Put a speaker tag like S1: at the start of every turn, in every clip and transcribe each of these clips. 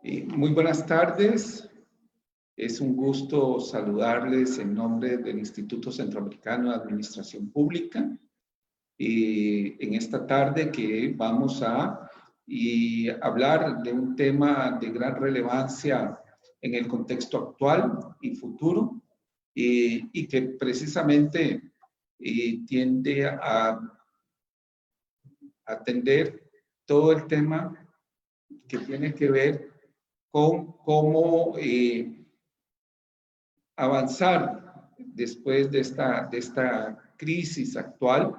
S1: Muy buenas tardes. Es un gusto saludarles en nombre del Instituto Centroamericano de Administración Pública. En esta tarde que vamos a hablar de un tema de gran relevancia en el contexto actual y futuro y que precisamente tiende a atender todo el tema que tiene que ver con cómo avanzar después de esta crisis actual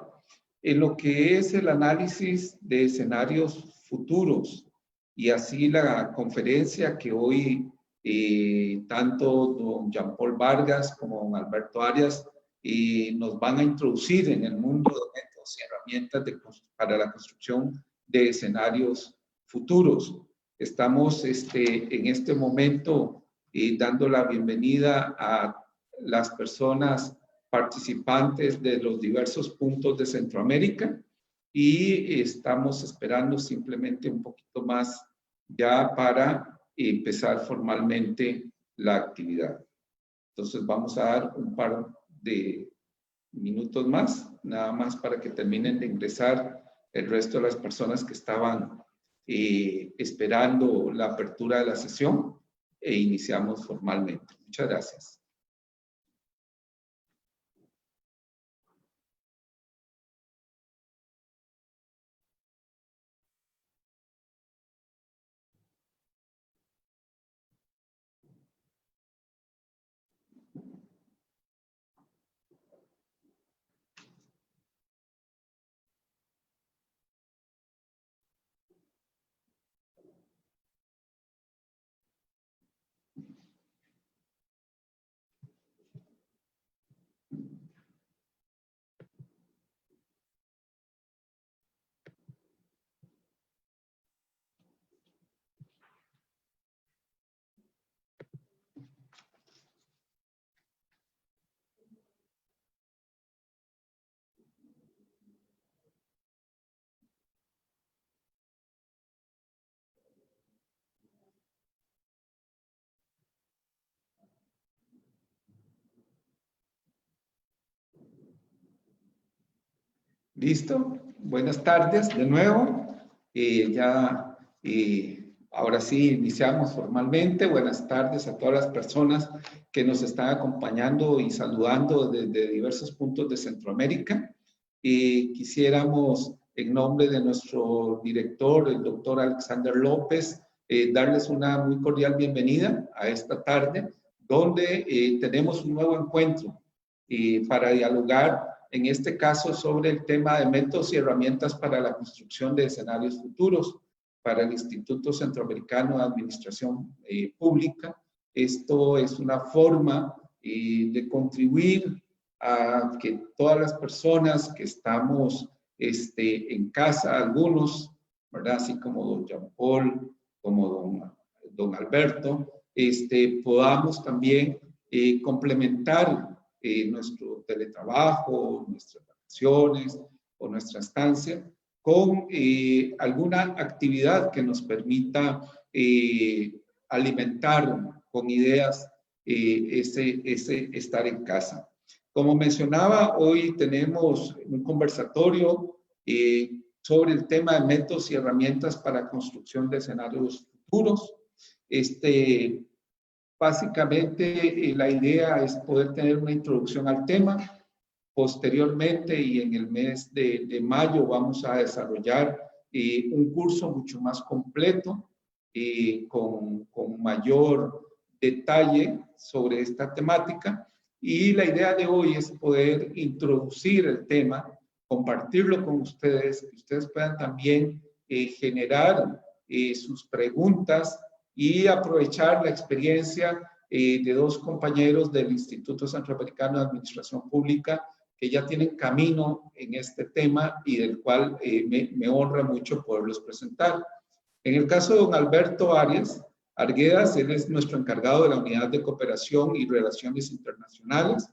S1: en lo que es el análisis de escenarios futuros. Y así la conferencia que hoy tanto don Jean Paul Vargas como don Alberto Arias nos van a introducir en el mundo de métodos y herramientas para la construcción de escenarios futuros. Estamos en este momento dando la bienvenida a las personas participantes de los diversos puntos de Centroamérica y estamos esperando simplemente un poquito más ya para empezar formalmente la actividad. Entonces vamos a dar un par de minutos más, nada más para que terminen de ingresar el resto de las personas que estaban esperando la apertura de la sesión e iniciamos formalmente. Muchas gracias. ¿Listo? Buenas tardes de nuevo. Ahora sí iniciamos formalmente. Buenas tardes a todas las personas que nos están acompañando y saludando desde diversos puntos de Centroamérica. Quisiéramos, en nombre de nuestro director, el doctor Alexander López, darles una muy cordial bienvenida a esta tarde, donde tenemos un nuevo encuentro para dialogar en este caso sobre el tema de métodos y herramientas para la construcción de escenarios futuros para el Instituto Centroamericano de Administración Pública. Esto es una forma de contribuir a que todas las personas que estamos en casa, algunos, ¿verdad? Así como don Jean Paul, como don Alberto, podamos también complementar nuestro teletrabajo, nuestras vacaciones o nuestra estancia con alguna actividad que nos permita alimentar con ideas ese estar en casa. Como mencionaba, hoy tenemos un conversatorio sobre el tema de métodos y herramientas para construcción de escenarios futuros. Básicamente, la idea es poder tener una introducción al tema. Posteriormente, y en el mes de mayo, vamos a desarrollar un curso mucho más completo, con mayor detalle sobre esta temática. Y la idea de hoy es poder introducir el tema, compartirlo con ustedes, que ustedes puedan también generar sus preguntas y aprovechar la experiencia de dos compañeros del Instituto Centroamericano de Administración Pública que ya tienen camino en este tema y del cual me honra mucho poderlos presentar. En el caso de don Alberto Arias Arguedas, él es nuestro encargado de la Unidad de Cooperación y Relaciones Internacionales.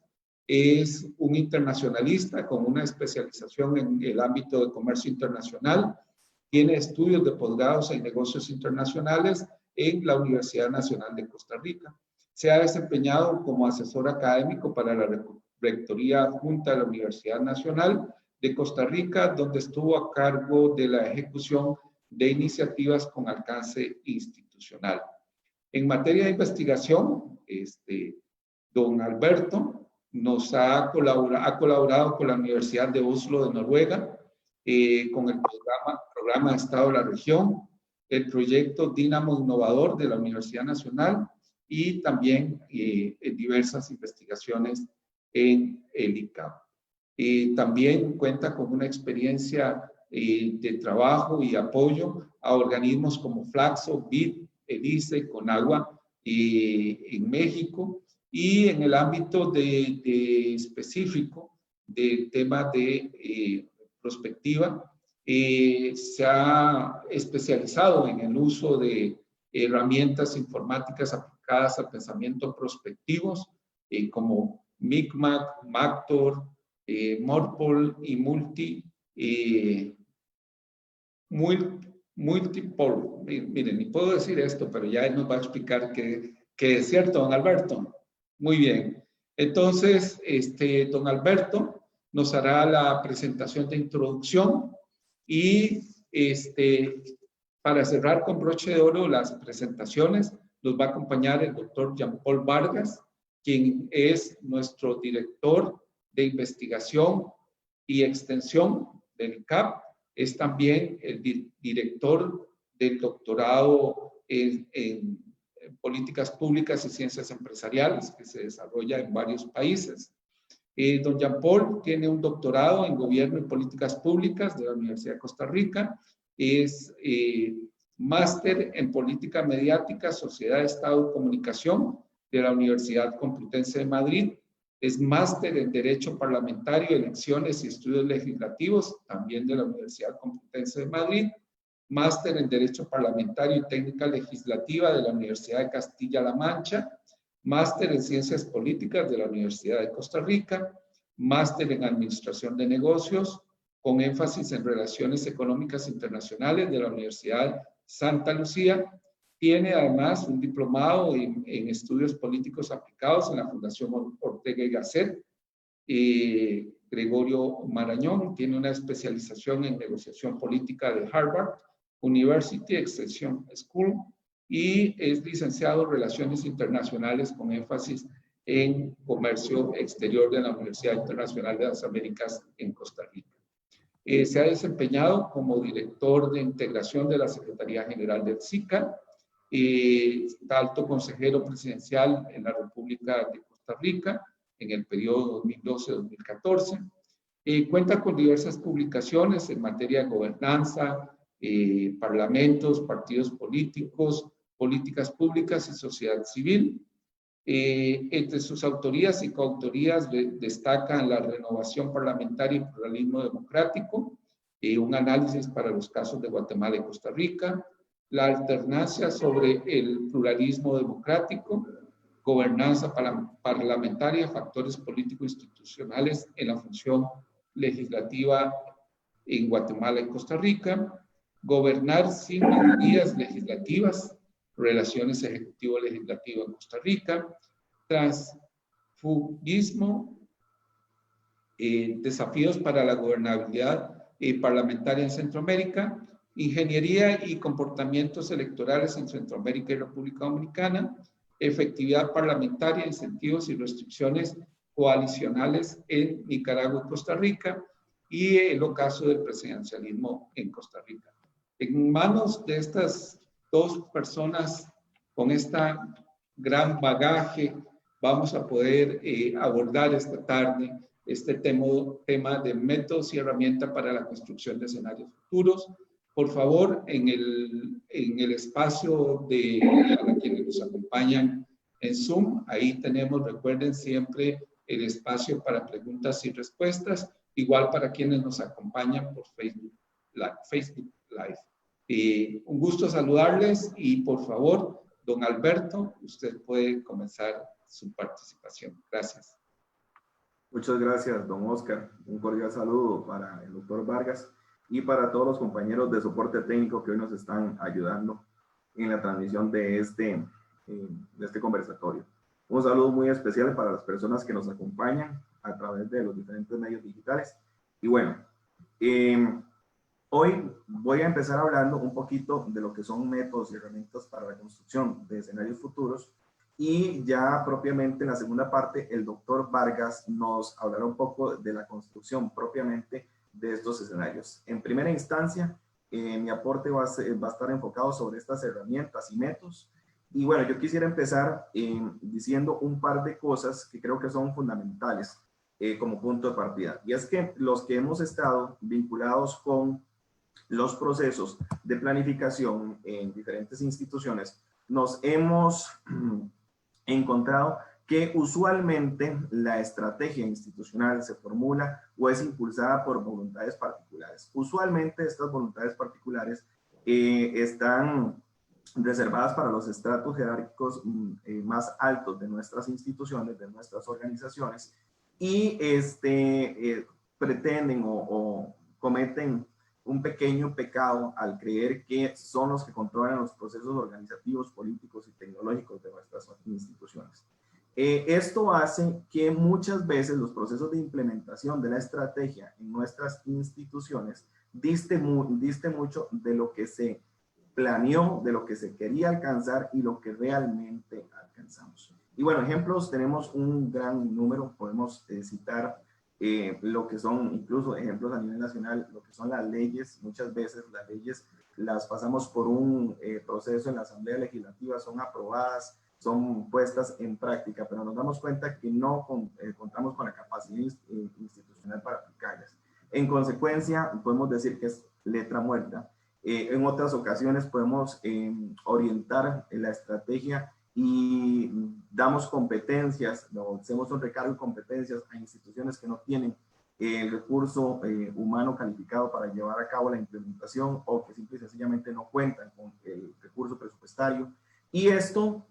S1: Es un internacionalista con una especialización en el ámbito de comercio internacional. Tiene estudios de posgrados en negocios internacionales en la Universidad Nacional de Costa Rica. Se ha desempeñado como asesor académico para la Rectoría Adjunta de la Universidad Nacional de Costa Rica, donde estuvo a cargo de la ejecución de iniciativas con alcance institucional. En materia de investigación, don Alberto ha colaborado con la Universidad de Oslo de Noruega, con el programa de Estado de la Región, el proyecto Dínamo Innovador de la Universidad Nacional y también en diversas investigaciones en el ICAP. También cuenta con una experiencia de trabajo y apoyo a organismos como Flaxo, BID, ELICE, CONAGUA en México, y en el ámbito específico del tema de prospectiva, se ha especializado en el uso de herramientas informáticas aplicadas al pensamiento prospectivos, como MICMAC, MACTOR, Morpol y Multipol. Miren, ni puedo decir esto, pero ya él nos va a explicar que es cierto, don Alberto. Muy bien. Entonces, don Alberto nos hará la presentación de introducción y para cerrar con broche de oro las presentaciones, nos va a acompañar el doctor Jean-Paul Vargas, quien es nuestro director de investigación y extensión del CAP. Es también el director del doctorado en políticas públicas y ciencias empresariales, que se desarrolla en varios países. Don Jean-Paul tiene un doctorado en Gobierno y Políticas Públicas de la Universidad de Costa Rica. Es máster en Política Mediática, Sociedad, Estado y Comunicación de la Universidad Complutense de Madrid. Es máster en Derecho Parlamentario, Elecciones y Estudios Legislativos, también de la Universidad Complutense de Madrid. Máster en Derecho Parlamentario y Técnica Legislativa de la Universidad de Castilla-La Mancha. Máster en Ciencias Políticas de la Universidad de Costa Rica. Máster en Administración de Negocios, con énfasis en Relaciones Económicas Internacionales de la Universidad Santa Lucía. Tiene además un diplomado en Estudios Políticos Aplicados en la Fundación Ortega y Gasset. Gregorio Marañón tiene una especialización en Negociación Política de Harvard University Extension School y es licenciado en Relaciones Internacionales con énfasis en Comercio Exterior de la Universidad Internacional de las Américas en Costa Rica. Se ha desempeñado como director de integración de la Secretaría General del SICA, alto consejero presidencial en la República de Costa Rica en el periodo 2012-2014. Cuenta con diversas publicaciones en materia de gobernanza, parlamentos, partidos políticos, políticas públicas y sociedad civil. Entre sus autorías y coautorías destacan la renovación parlamentaria y pluralismo democrático, un análisis para los casos de Guatemala y Costa Rica, la alternancia sobre el pluralismo democrático, gobernanza parlamentaria, factores político-institucionales en la función legislativa en Guatemala y Costa Rica, gobernar sin mayorías legislativas, relaciones ejecutivo-legislativo en Costa Rica, transfugismo, desafíos para la gobernabilidad parlamentaria en Centroamérica, ingeniería y comportamientos electorales en Centroamérica y República Dominicana, efectividad parlamentaria, incentivos y restricciones coalicionales en Nicaragua y Costa Rica, y el ocaso del presidencialismo en Costa Rica. En manos de estas dos personas con esta gran bagaje, vamos a poder abordar esta tarde este tema de métodos y herramientas para la construcción de escenarios futuros. Por favor, en el espacio para quienes nos acompañan en Zoom, ahí tenemos, recuerden siempre, el espacio para preguntas y respuestas, igual para quienes nos acompañan por Facebook Live. Un gusto saludarles y por favor, don Alberto, usted puede comenzar su participación. Gracias.
S2: Muchas gracias, don Oscar. Un cordial saludo para el doctor Vargas y para todos los compañeros de soporte técnico que hoy nos están ayudando en la transmisión de este conversatorio. Un saludo muy especial para las personas que nos acompañan a través de los diferentes medios digitales. Y bueno, hoy voy a empezar hablando un poquito de lo que son métodos y herramientas para la construcción de escenarios futuros, y ya propiamente en la segunda parte el doctor Vargas nos hablará un poco de la construcción propiamente de estos escenarios. En primera instancia, mi aporte va a estar enfocado sobre estas herramientas y métodos. Y bueno, yo quisiera empezar diciendo un par de cosas que creo que son fundamentales como punto de partida. Y es que los que hemos estado vinculados con los procesos de planificación en diferentes instituciones, nos hemos encontrado que usualmente la estrategia institucional se formula o es impulsada por voluntades particulares. Usualmente estas voluntades particulares están reservadas para los estratos jerárquicos más altos de nuestras instituciones, de nuestras organizaciones, y pretenden o cometen un pequeño pecado al creer que son los que controlan los procesos organizativos, políticos y tecnológicos de nuestras instituciones. Esto hace que muchas veces los procesos de implementación de la estrategia en nuestras instituciones diste mucho de lo que se planeó, de lo que se quería alcanzar y lo que realmente alcanzamos. Y bueno, ejemplos tenemos un gran número, podemos citar lo que son incluso ejemplos a nivel nacional, lo que son las leyes. Muchas veces las leyes las pasamos por un proceso en la Asamblea Legislativa, son aprobadas, son puestas en práctica, pero nos damos cuenta que no contamos con la capacidad institucional para aplicarlas. En consecuencia, podemos decir que es letra muerta. En otras ocasiones podemos orientar la estrategia y damos competencias, hacemos un recargo de competencias a instituciones que no tienen el recurso humano calificado para llevar a cabo la implementación, o que simple y sencillamente no cuentan con el recurso presupuestario, y esto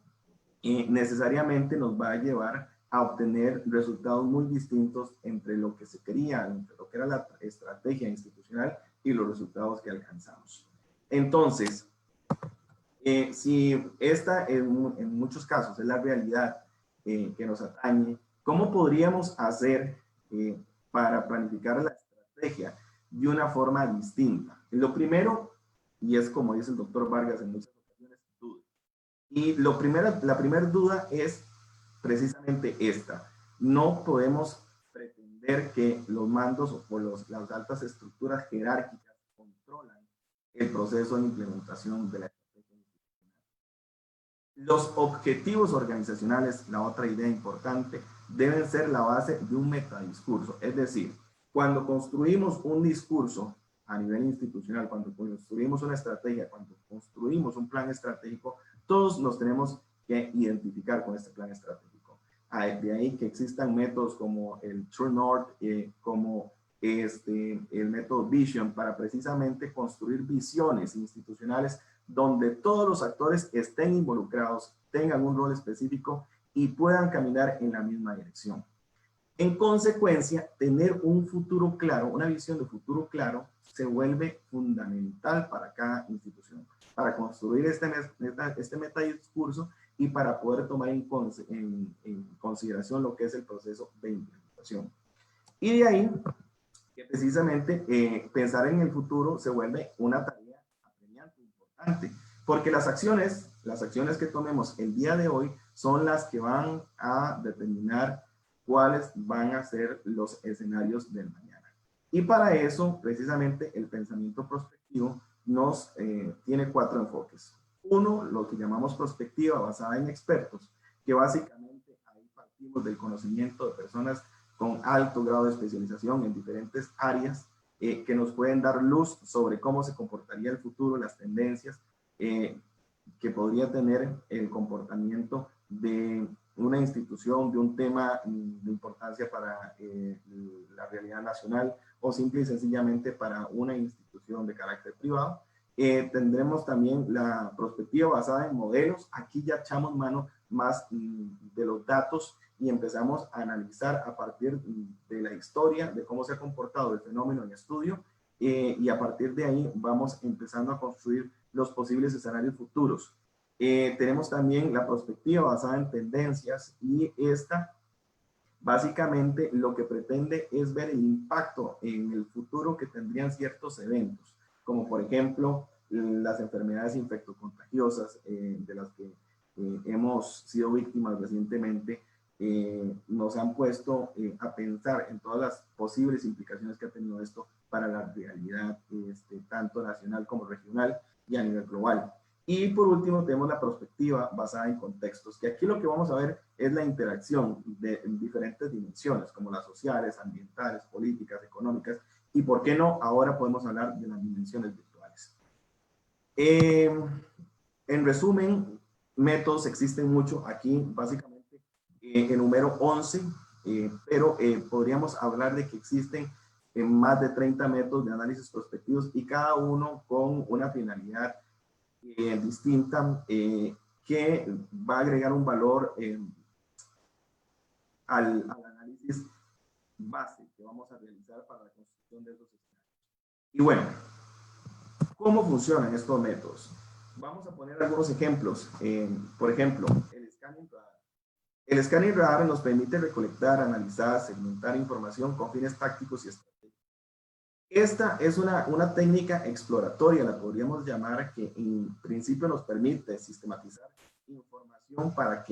S2: necesariamente nos va a llevar a obtener resultados muy distintos entre lo que se quería, entre lo que era la estrategia institucional y los resultados que alcanzamos. Entonces, si esta en muchos casos es la realidad que nos atañe, ¿cómo podríamos hacer para planificar la estrategia de una forma distinta? Lo primero, y es como dice el doctor Vargas en muchas ocasiones, duda. Y la primera duda es precisamente esta: no podemos pretender que los mandos o las altas estructuras jerárquicas controlan el proceso de implementación de la estrategia institucional. Los objetivos organizacionales, la otra idea importante, deben ser la base de un metadiscurso. Es decir, cuando construimos un discurso a nivel institucional, cuando construimos una estrategia, cuando construimos un plan estratégico, todos nos tenemos que identificar con este plan estratégico. De ahí que existan métodos como el True North, como el método Vision, para precisamente construir visiones institucionales donde todos los actores estén involucrados, tengan un rol específico y puedan caminar en la misma dirección. En consecuencia, tener un futuro claro, una visión de futuro claro, se vuelve fundamental para cada institución, para construir este metadiscurso y para poder tomar en consideración lo que es el proceso de implementación. Y de ahí que precisamente pensar en el futuro se vuelve una tarea apremiante, importante, porque las acciones que tomemos el día de hoy son las que van a determinar cuáles van a ser los escenarios del mañana. Y para eso, precisamente, el pensamiento prospectivo nos tiene 4 enfoques. Uno, lo que llamamos prospectiva basada en expertos, que básicamente ahí partimos del conocimiento de personas con alto grado de especialización en diferentes áreas que nos pueden dar luz sobre cómo se comportaría el futuro, las tendencias que podría tener el comportamiento de una institución, de un tema de importancia para la realidad nacional o simple y sencillamente para una institución de carácter privado. Tendremos también la perspectiva basada en modelos. Aquí ya echamos mano más de los datos y empezamos a analizar a partir de la historia, de cómo se ha comportado el fenómeno en estudio, y a partir de ahí vamos empezando a construir los posibles escenarios futuros. Tenemos también la perspectiva basada en tendencias, y esta básicamente lo que pretende es ver el impacto en el futuro que tendrían ciertos eventos, como por ejemplo las enfermedades infectocontagiosas de las que hemos sido víctimas recientemente. Nos han puesto a pensar en todas las posibles implicaciones que ha tenido esto para la realidad tanto nacional como regional y a nivel global. Y por último tenemos la perspectiva basada en contextos, que aquí lo que vamos a ver es la interacción de diferentes dimensiones, como las sociales, ambientales, políticas, económicas, y por qué no, ahora podemos hablar de las dimensiones virtuales. En resumen, métodos existen mucho aquí, básicamente enumero 11, pero podríamos hablar de que existen más de 30 métodos de análisis prospectivos, y cada uno con una finalidad distinta que va a agregar un valor al análisis base que vamos a realizar para la construcción de esos escenarios. Y bueno, ¿cómo funcionan estos métodos? Vamos a poner algunos ejemplos. Por ejemplo, el scanning radar. El scanning radar nos permite recolectar, analizar, segmentar información con fines tácticos y estratégicos. Esta es una técnica exploratoria, la podríamos llamar, que en principio nos permite sistematizar información para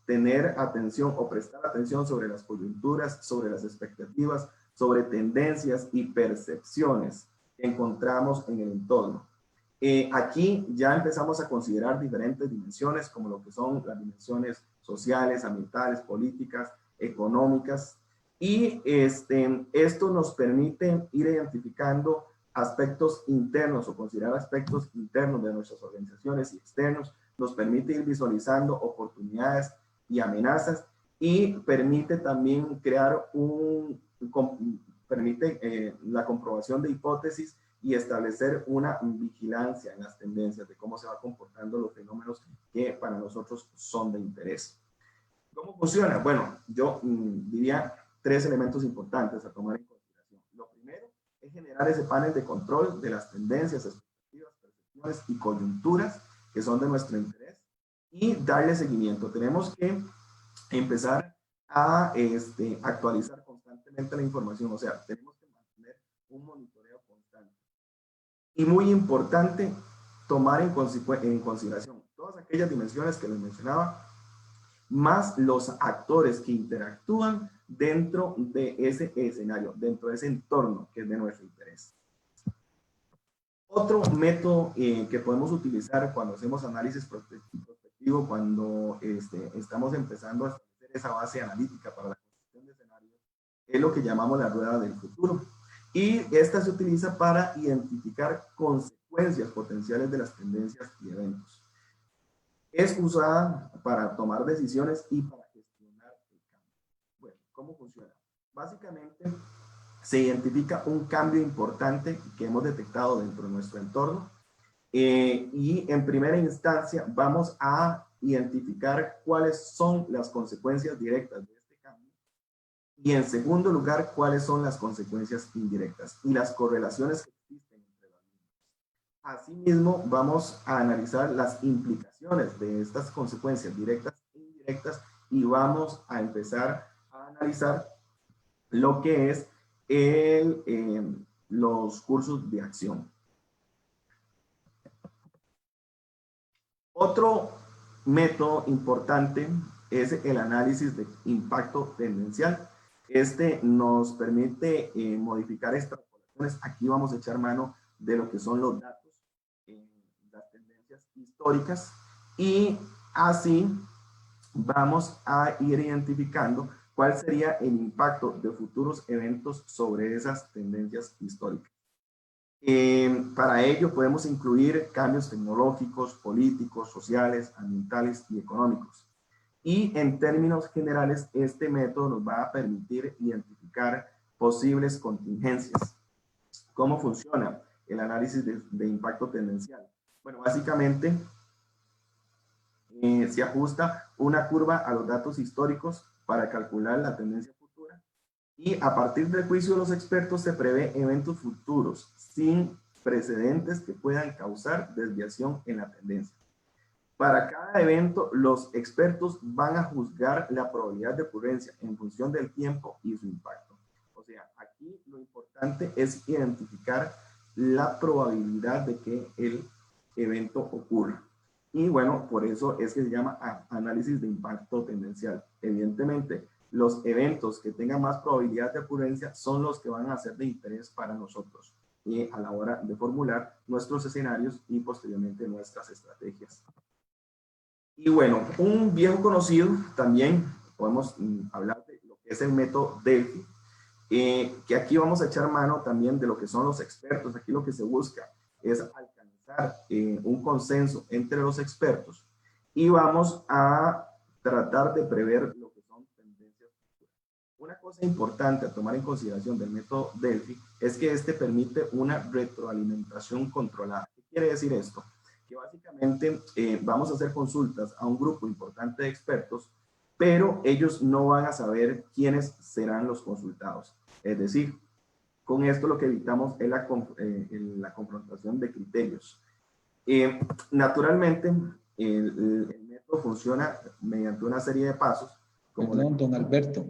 S2: tener atención o prestar atención sobre las coyunturas, sobre las expectativas, sobre tendencias y percepciones que encontramos en el entorno. Aquí ya empezamos a considerar diferentes dimensiones, como lo que son las dimensiones sociales, ambientales, políticas, económicas, y esto nos permite ir identificando aspectos internos o considerar aspectos internos de nuestras organizaciones y externos, nos permite ir visualizando oportunidades y amenazas, y permite también crear la comprobación de hipótesis y establecer una vigilancia en las tendencias de cómo se va comportando los fenómenos que para nosotros son de interés. ¿Cómo funciona? Bueno, yo diría 3 elementos importantes a tomar en consideración. Lo primero es generar ese panel de control de las tendencias, expectativas, percepciones y coyunturas que son de nuestro interés, y darle seguimiento. Tenemos que empezar a actualizar constantemente la información, o sea, tenemos que mantener un monitoreo constante. Y muy importante, tomar en consideración todas aquellas dimensiones que les mencionaba, más los actores que interactúan dentro de ese escenario, dentro de ese entorno que es de nuestro interés. Otro método que podemos utilizar cuando hacemos análisis prospectivo, cuando estamos empezando a establecer esa base analítica para la construcción de escenarios, es lo que llamamos la rueda del futuro. Y esta se utiliza para identificar consecuencias potenciales de las tendencias y eventos. Es usada para tomar decisiones y para gestionar el cambio. Bueno, ¿cómo funciona? Básicamente, se identifica un cambio importante que hemos detectado dentro de nuestro entorno, y en primera instancia vamos a identificar cuáles son las consecuencias directas de este cambio, y en segundo lugar, cuáles son las consecuencias indirectas y las correlaciones que existen entre las mismas. Asimismo, vamos a analizar las implicaciones de estas consecuencias directas e indirectas, y vamos a empezar a analizar lo que es los cursos de acción. Otro método importante es el análisis de impacto tendencial. Este nos permite modificar extrapolaciones. Aquí vamos a echar mano de lo que son los datos, las tendencias históricas, y así vamos a ir identificando cuál sería el impacto de futuros eventos sobre esas tendencias históricas. Para ello podemos incluir cambios tecnológicos, políticos, sociales, ambientales y económicos. Y en términos generales, este método nos va a permitir identificar posibles contingencias. ¿Cómo funciona el análisis de impacto tendencial? Bueno, básicamente se ajusta una curva a los datos históricos para calcular la tendencia futura, y a partir del juicio de los expertos se prevé eventos futuros sin precedentes que puedan causar desviación en la tendencia. Para cada evento, los expertos van a juzgar la probabilidad de ocurrencia en función del tiempo y su impacto. O sea, aquí lo importante es identificar la probabilidad de que el evento ocurra. Y bueno, por eso es que se llama análisis de impacto tendencial. Evidentemente, los eventos que tengan más probabilidad de ocurrencia son los que van a ser de interés para nosotros a la hora de formular nuestros escenarios y posteriormente nuestras estrategias. Y bueno, un viejo conocido también, podemos hablar de lo que es el método Delphi, que aquí vamos a echar mano también de lo que son los expertos. Aquí lo que se busca es alcanzar un consenso entre los expertos y vamos a tratar de prever lo que son tendencias futuras. Una cosa importante a tomar en consideración del método Delphi es que este permite una retroalimentación controlada. ¿Qué quiere decir esto? Que básicamente vamos a hacer consultas a un grupo importante de expertos, pero ellos no van a saber quiénes serán los consultados. Es decir, con esto lo que evitamos es la confrontación de criterios. Naturalmente, el método funciona mediante una serie de pasos.
S1: Perdón, don Alberto.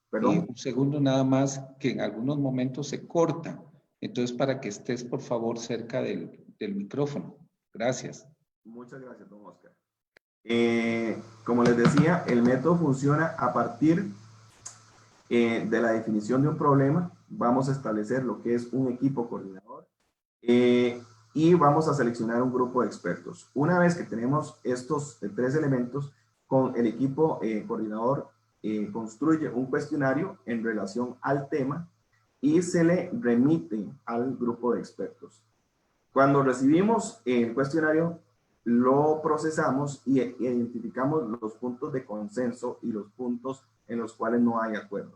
S2: ¿Perdón?
S1: Un segundo nada más, que en algunos momentos se corta. Entonces, para que estés, por favor, cerca del micrófono. Gracias.
S2: Muchas gracias, don Oscar. Como les decía, el método funciona a partir de la definición de un problema. Vamos a establecer lo que es un equipo coordinador y vamos a seleccionar un grupo de expertos. Una vez que tenemos estos tres elementos, con el equipo coordinador construye un cuestionario en relación al tema y se le remite al grupo de expertos. Cuando recibimos el cuestionario, lo procesamos y identificamos los puntos de consenso y los puntos en los cuales no hay acuerdo.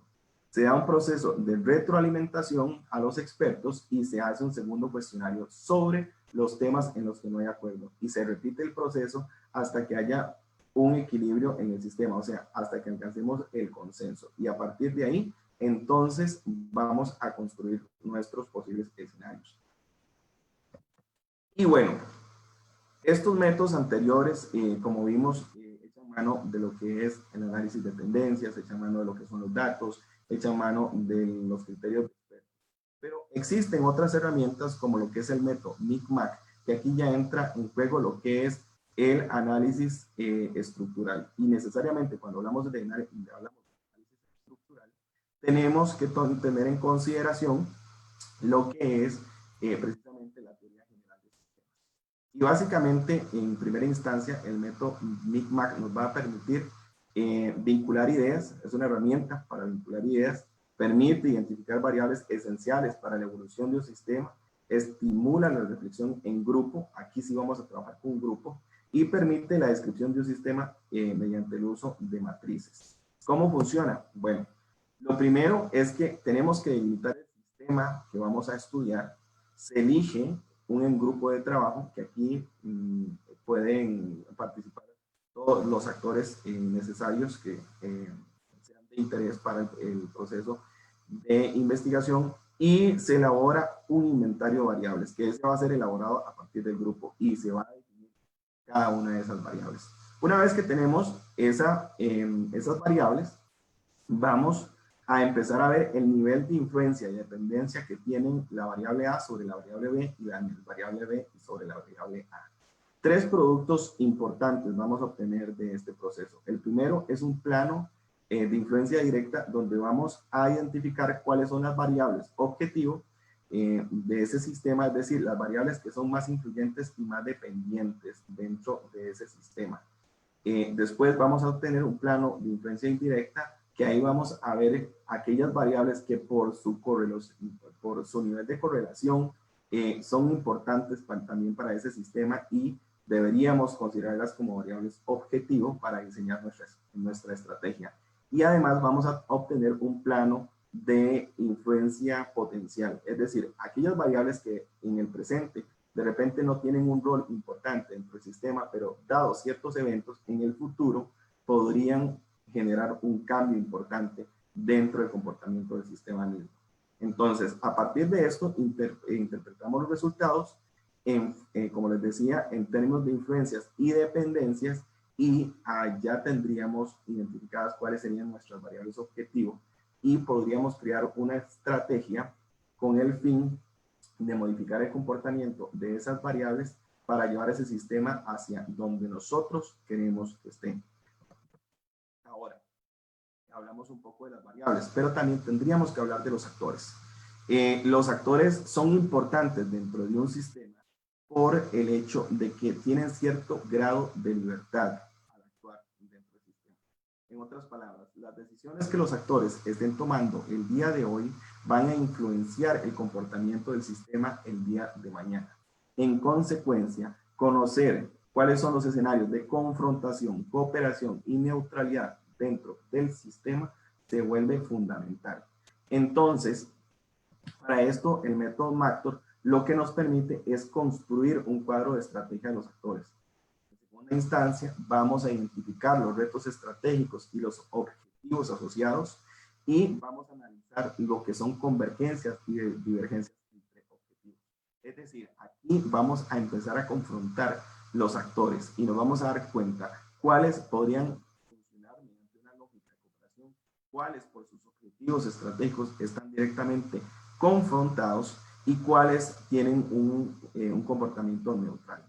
S2: Se da un proceso de retroalimentación a los expertos y se hace un segundo cuestionario sobre los temas en los que no hay acuerdo. Y se repite el proceso hasta que haya un equilibrio en el sistema, o sea, hasta que alcancemos el consenso. Y a partir de ahí, entonces vamos a construir nuestros posibles escenarios. Y bueno, estos métodos anteriores, como vimos, echan mano de lo que es el análisis de tendencias, echan mano de lo que son los datos, echan mano de los criterios de expertos. Pero existen otras herramientas como lo que es el método MICMAC, que aquí ya entra en juego lo que es el análisis estructural. Y necesariamente cuando hablamos de análisis estructural, tenemos que tener en consideración lo que es precisamente la teoría general de sistemas. Y básicamente, en primera instancia, el método MICMAC nos va a permitir vincular ideas. Es una herramienta para vincular ideas, permite identificar variables esenciales para la evolución de un sistema, estimula la reflexión en grupo, aquí sí vamos a trabajar con un grupo, y permite la descripción de un sistema mediante el uso de matrices. ¿Cómo funciona? Bueno, lo primero es que tenemos que delimitar el sistema que vamos a estudiar. Se elige un grupo de trabajo que aquí pueden participar todos los actores necesarios que sean de interés para el proceso de investigación, y se elabora un inventario de variables que ese va a ser elaborado a partir del grupo y se va a definir cada una de esas variables. Una vez que tenemos esas variables, vamos a empezar a ver el nivel de influencia y dependencia que tienen la variable A sobre la variable B y la variable B sobre la variable A. Tres productos importantes vamos a obtener de este proceso. El primero es un plano de influencia directa donde vamos a identificar cuáles son las variables objetivo de ese sistema, es decir, las variables que son más influyentes y más dependientes dentro de ese sistema. Después vamos a obtener un plano de influencia indirecta, que ahí vamos a ver aquellas variables que por su nivel de correlación son importantes también para ese sistema y deberíamos considerarlas como variables objetivo para diseñar nuestra estrategia. Y además vamos a obtener un plano de influencia potencial, es decir, aquellas variables que en el presente de repente no tienen un rol importante dentro del sistema, pero dados ciertos eventos en el futuro podrían generar un cambio importante dentro del comportamiento del sistema mismo. Entonces, a partir de esto, interpretamos los resultados, como les decía, en términos de influencias y dependencias, y ya tendríamos identificadas cuáles serían nuestras variables objetivo, y podríamos crear una estrategia con el fin de modificar el comportamiento de esas variables para llevar ese sistema hacia donde nosotros queremos que esté. Ahora, hablamos un poco de las variables, pero también tendríamos que hablar de los actores. Los actores son importantes dentro de un sistema por el hecho de que tienen cierto grado de libertad al actuar dentro del sistema. En otras palabras, las decisiones que los actores estén tomando el día de hoy van a influenciar el comportamiento del sistema el día de mañana. En consecuencia, conocer cuáles son los escenarios de confrontación, cooperación y neutralidad dentro del sistema se vuelve fundamental. Entonces, para esto, el método MACTOR lo que nos permite es construir un cuadro de estrategia de los actores. En segunda instancia, vamos a identificar los retos estratégicos y los objetivos asociados, y vamos a analizar lo que son convergencias y divergencias entre objetivos. Es decir, aquí vamos a empezar a confrontar los actores y nos vamos a dar cuenta cuáles podrían funcionar mediante una lógica de cooperación, cuáles por sus objetivos estratégicos están directamente confrontados y cuáles tienen un comportamiento neutral.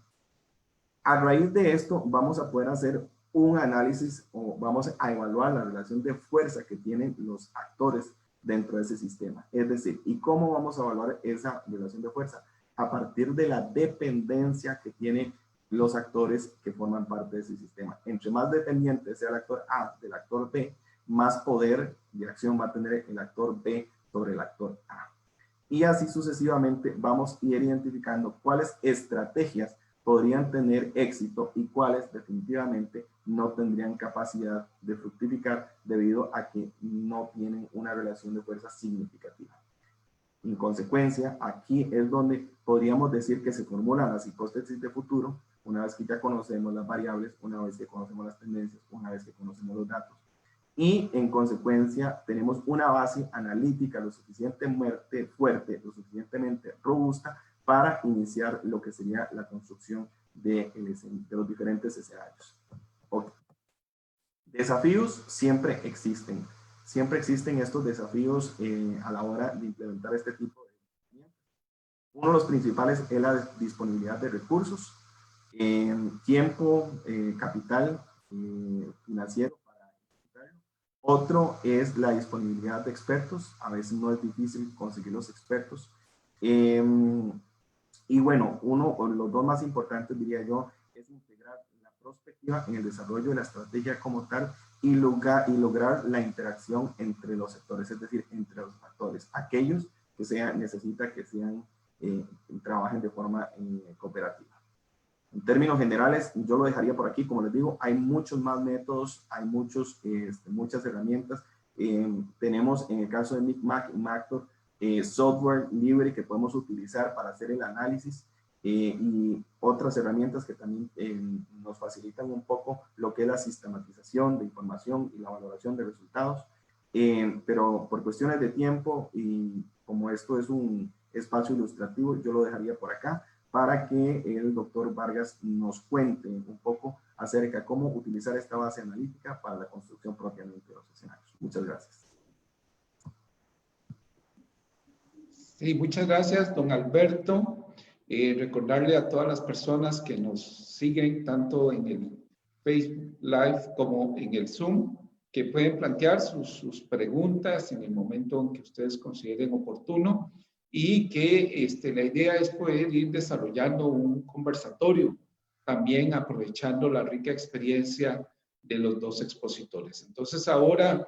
S2: A raíz de esto vamos a poder hacer un análisis, o vamos a evaluar la relación de fuerza que tienen los actores dentro de ese sistema. Es decir, ¿y cómo vamos a evaluar esa relación de fuerza? A partir de la dependencia que tienen los actores que forman parte de ese sistema. Entre más dependiente sea el actor A del actor B, más poder de acción va a tener el actor B sobre el actor A. Y así sucesivamente vamos a ir identificando cuáles estrategias podrían tener éxito y cuáles definitivamente no tendrían capacidad de fructificar debido a que no tienen una relación de fuerza significativa. En consecuencia, aquí es donde podríamos decir que se formulan las hipótesis de futuro, una vez que ya conocemos las variables, una vez que conocemos las tendencias, una vez que conocemos los datos. Y en consecuencia tenemos una base analítica lo suficientemente fuerte, lo suficientemente robusta para iniciar lo que sería la construcción de los diferentes escenarios. Okay. Desafíos siempre existen. Siempre existen estos desafíos a la hora de implementar este tipo de herramientas. Uno de los principales es la disponibilidad de recursos, tiempo, capital financiero. Otro es la disponibilidad de expertos. A veces no es difícil conseguir los expertos. Y bueno, los dos más importantes, diría yo, es integrar la prospectiva en el desarrollo de la estrategia como tal y lograr la interacción entre los sectores, es decir, entre los actores, aquellos que necesita que trabajen de forma cooperativa. En términos generales, yo lo dejaría por aquí. Como les digo, hay muchos más métodos, hay muchas herramientas. Tenemos, en el caso de MICMAC y MACTOR, software libre que podemos utilizar para hacer el análisis y otras herramientas que también nos facilitan un poco lo que es la sistematización de información y la valoración de resultados. Pero por cuestiones de tiempo y como esto es un espacio ilustrativo, yo lo dejaría por acá para que el doctor Vargas nos cuente un poco acerca de cómo utilizar esta base analítica para la construcción propiamente de los escenarios. Muchas gracias.
S1: Sí, muchas gracias, don Alberto. Recordarle a todas las personas que nos siguen tanto en el Facebook Live como en el Zoom, que pueden plantear sus preguntas en el momento en que ustedes consideren oportuno, y que la idea es poder ir desarrollando un conversatorio, también aprovechando la rica experiencia de los dos expositores. Entonces ahora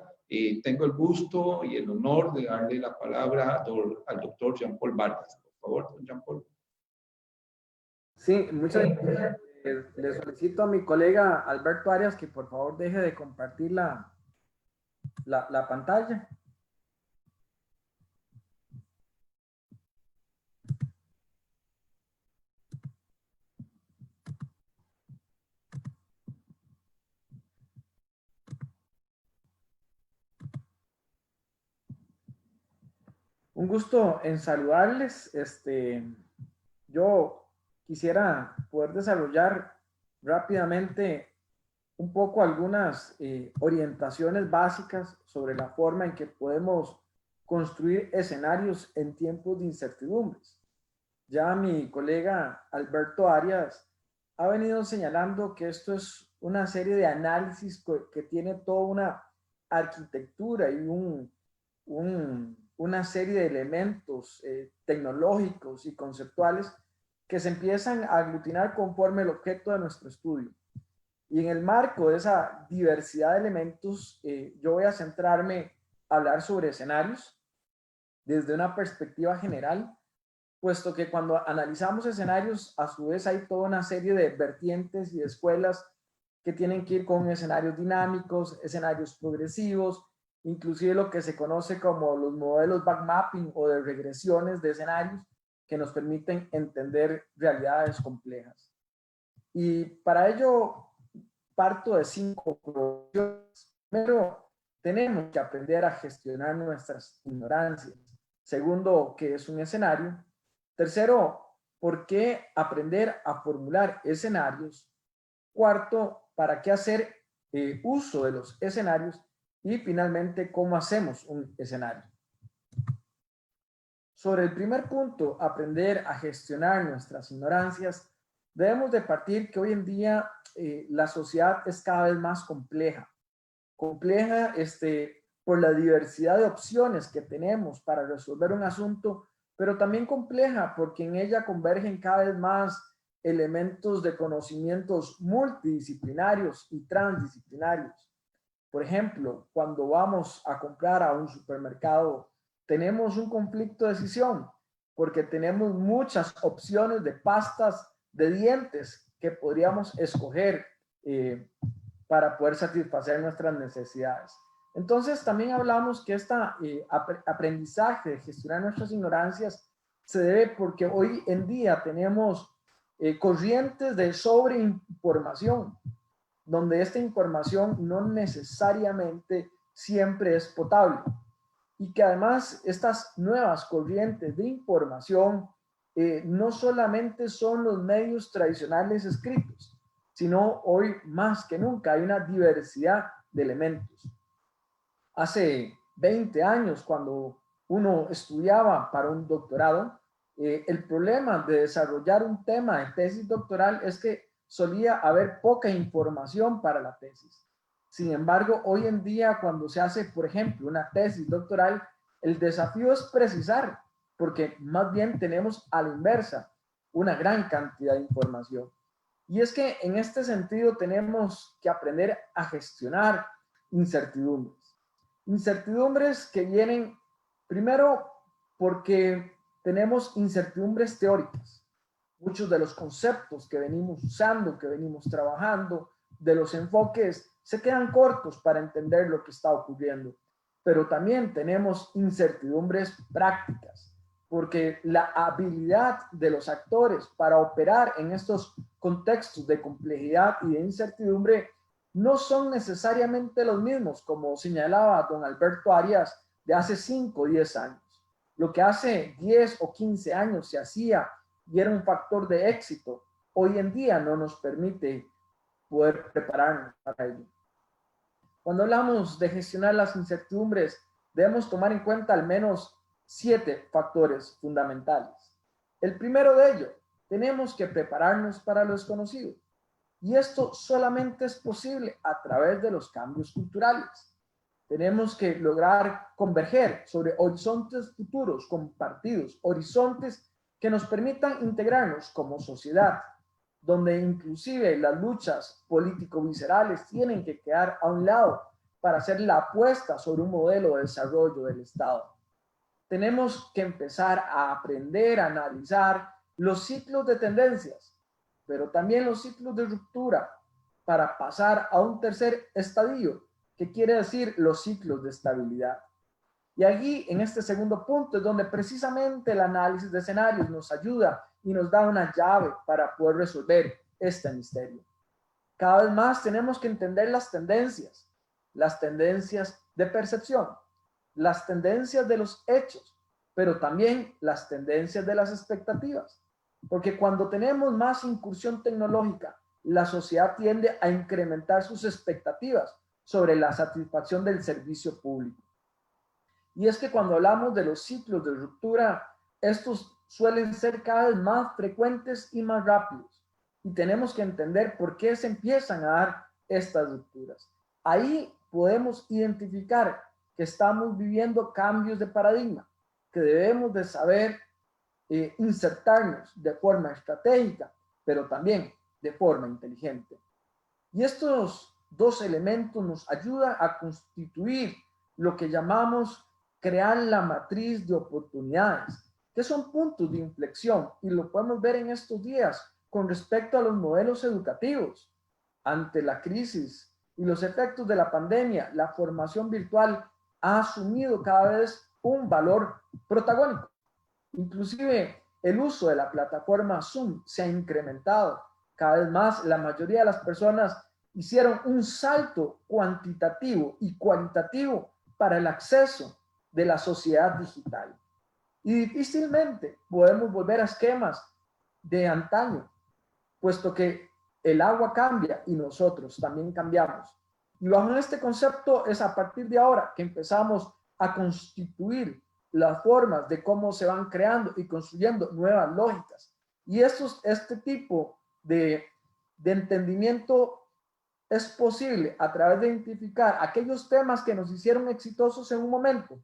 S1: tengo el gusto y el honor de darle la palabra al doctor Jean-Paul Vargas. Por favor, don Jean-Paul.
S3: Sí, muchas gracias. Le solicito a mi colega Alberto Arias que por favor deje de compartir la pantalla. Un gusto en saludarles. Yo quisiera poder desarrollar rápidamente un poco algunas orientaciones básicas sobre la forma en que podemos construir escenarios en tiempos de incertidumbres. Ya mi colega Alberto Arias ha venido señalando que esto es una serie de análisis que tiene toda una arquitectura y una serie de elementos tecnológicos y conceptuales que se empiezan a aglutinar conforme el objeto de nuestro estudio. Y en el marco de esa diversidad de elementos, yo voy a centrarme a hablar sobre escenarios desde una perspectiva general, puesto que cuando analizamos escenarios, a su vez hay toda una serie de vertientes y de escuelas que tienen que ir con escenarios dinámicos, escenarios progresivos, inclusive lo que se conoce como los modelos backmapping o de regresiones de escenarios que nos permiten entender realidades complejas. Y para ello parto de 5 conclusiones. Primero, tenemos que aprender a gestionar nuestras ignorancias. Segundo, ¿qué es un escenario? Tercero, ¿por qué aprender a formular escenarios? Cuarto, ¿para qué hacer uso de los escenarios? Y finalmente, ¿cómo hacemos un escenario? Sobre el primer punto, aprender a gestionar nuestras ignorancias, debemos de partir que hoy en día la sociedad es cada vez más compleja. Compleja por la diversidad de opciones que tenemos para resolver un asunto, pero también compleja porque en ella convergen cada vez más elementos de conocimientos multidisciplinarios y transdisciplinarios. Por ejemplo, cuando vamos a comprar a un supermercado, tenemos un conflicto de decisión porque tenemos muchas opciones de pastas de dientes que podríamos escoger para poder satisfacer nuestras necesidades. Entonces, también hablamos que este aprendizaje de gestionar nuestras ignorancias se debe porque hoy en día tenemos corrientes de sobreinformación, donde esta información no necesariamente siempre es potable. Y que además estas nuevas corrientes de información no solamente son los medios tradicionales escritos, sino hoy más que nunca hay una diversidad de elementos. Hace 20 años, cuando uno estudiaba para un doctorado, el problema de desarrollar un tema de tesis doctoral es que solía haber poca información para la tesis. Sin embargo, hoy en día, cuando se hace, por ejemplo, una tesis doctoral, el desafío es precisar, porque más bien tenemos a la inversa una gran cantidad de información. Y es que en este sentido tenemos que aprender a gestionar incertidumbres. Incertidumbres que vienen primero porque tenemos incertidumbres teóricas. Muchos de los conceptos que venimos usando, que venimos trabajando, de los enfoques, se quedan cortos para entender lo que está ocurriendo. Pero también tenemos incertidumbres prácticas, porque la habilidad de los actores para operar en estos contextos de complejidad y de incertidumbre no son necesariamente los mismos, como señalaba don Alberto Arias, de hace 5 o 10 años. Lo que hace 10 o 15 años se hacía y era un factor de éxito, hoy en día no nos permite poder prepararnos para ello. Cuando hablamos de gestionar las incertidumbres, debemos tomar en cuenta al menos 7 factores fundamentales. El primero de ellos, tenemos que prepararnos para lo desconocido. Y esto solamente es posible a través de los cambios culturales. Tenemos que lograr converger sobre horizontes futuros compartidos, horizontes que nos permitan integrarnos como sociedad, donde inclusive las luchas político-viscerales tienen que quedar a un lado para hacer la apuesta sobre un modelo de desarrollo del Estado. Tenemos que empezar a aprender a analizar los ciclos de tendencias, pero también los ciclos de ruptura, para pasar a un tercer estadio, que quiere decir los ciclos de estabilidad. Y allí, en este segundo punto, es donde precisamente el análisis de escenarios nos ayuda y nos da una llave para poder resolver este misterio. Cada vez más tenemos que entender las tendencias de percepción, las tendencias de los hechos, pero también las tendencias de las expectativas. Porque cuando tenemos más incursión tecnológica, la sociedad tiende a incrementar sus expectativas sobre la satisfacción del servicio público. Y es que cuando hablamos de los ciclos de ruptura, estos suelen ser cada vez más frecuentes y más rápidos. Y tenemos que entender por qué se empiezan a dar estas rupturas. Ahí podemos identificar que estamos viviendo cambios de paradigma, que debemos de saber insertarnos de forma estratégica, pero también de forma inteligente. Y estos dos elementos nos ayudan a constituir lo que llamamos crear la matriz de oportunidades, que son puntos de inflexión, y lo podemos ver en estos días con respecto a los modelos educativos. Ante la crisis y los efectos de la pandemia, la formación virtual ha asumido cada vez un valor protagónico. Inclusive el uso de la plataforma Zoom se ha incrementado. Cada vez más la mayoría de las personas hicieron un salto cuantitativo y cualitativo para el acceso de la sociedad digital. Y difícilmente podemos volver a esquemas de antaño, puesto que el agua cambia y nosotros también cambiamos. Y bajo este concepto es a partir de ahora que empezamos a constituir las formas de cómo se van creando y construyendo nuevas lógicas. Y este tipo de entendimiento es posible a través de identificar aquellos temas que nos hicieron exitosos en un momento,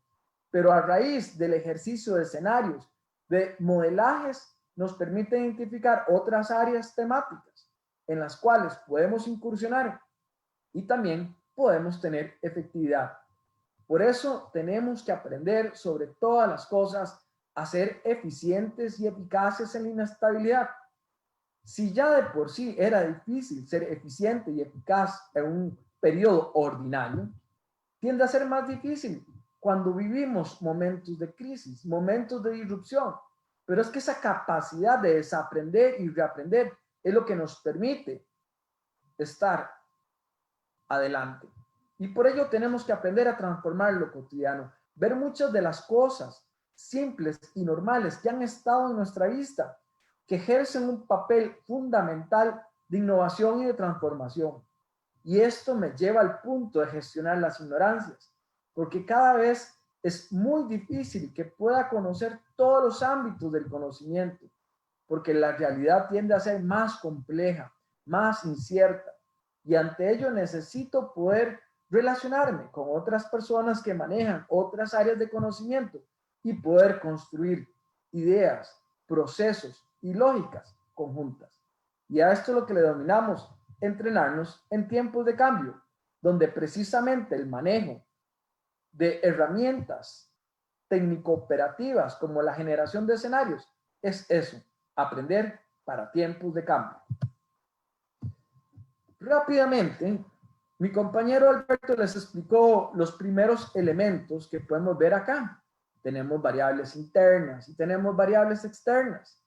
S3: pero a raíz del ejercicio de escenarios, de modelajes, nos permite identificar otras áreas temáticas en las cuales podemos incursionar y también podemos tener efectividad. Por eso tenemos que aprender sobre todas las cosas a ser eficientes y eficaces en la inestabilidad. Si ya de por sí era difícil ser eficiente y eficaz en un periodo ordinario, tiende a ser más difícil cuando vivimos momentos de crisis, momentos de disrupción. Pero es que esa capacidad de desaprender y reaprender es lo que nos permite estar adelante. Y por ello tenemos que aprender a transformar lo cotidiano, ver muchas de las cosas simples y normales que han estado en nuestra vista, que ejercen un papel fundamental de innovación y de transformación. Y esto me lleva al punto de gestionar las ignorancias, porque cada vez es muy difícil que pueda conocer todos los ámbitos del conocimiento, porque la realidad tiende a ser más compleja, más incierta, y ante ello necesito poder relacionarme con otras personas que manejan otras áreas de conocimiento y poder construir ideas, procesos y lógicas conjuntas. Y a esto es lo que le denominamos entrenarnos en tiempos de cambio, donde precisamente el manejo de herramientas técnico-operativas como la generación de escenarios es eso, aprender para tiempos de cambio. Rápidamente, mi compañero Alberto les explicó los primeros elementos que podemos ver acá. Tenemos variables internas y tenemos variables externas,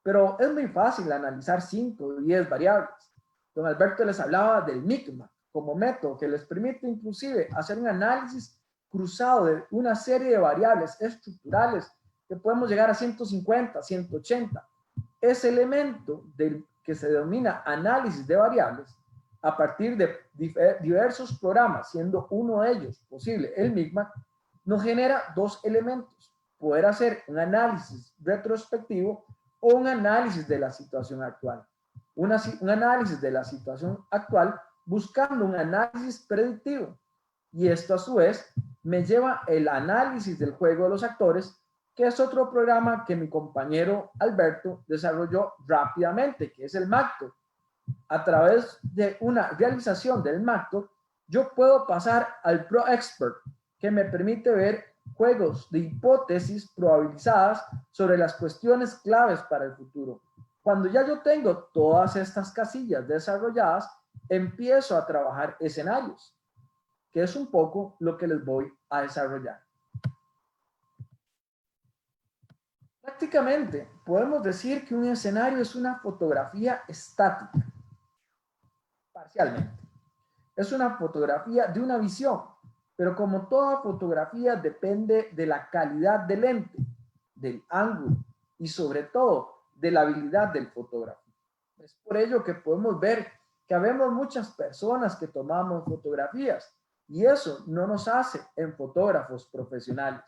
S3: pero es muy fácil analizar 5 o 10 variables. Don Alberto les hablaba del MICMA como método que les permite inclusive hacer un análisis cruzado de una serie de variables estructurales que podemos llegar a 150, 180. Ese elemento del que se denomina análisis de variables, a partir de diversos programas, siendo uno de ellos posible el MICMA, nos genera dos elementos: poder hacer un análisis retrospectivo o un análisis de la situación actual. Un análisis de la situación actual buscando un análisis predictivo. Y esto a su vez me lleva el análisis del juego de los actores, que es otro programa que mi compañero Alberto desarrolló rápidamente, que es el MACTO. A través de una realización del MACTO, yo puedo pasar al ProExpert, que me permite ver juegos de hipótesis probabilizadas sobre las cuestiones claves para el futuro. Cuando ya yo tengo todas estas casillas desarrolladas, empiezo a trabajar escenarios, que es un poco lo que les voy a desarrollar. Prácticamente podemos decir que un escenario es una fotografía estática, parcialmente. Es una fotografía de una visión, pero como toda fotografía depende de la calidad del lente. del ángulo y sobre todo de la habilidad del fotógrafo. Es por ello que podemos ver que habemos muchas personas que tomamos fotografías y eso no nos hace en fotógrafos profesionales.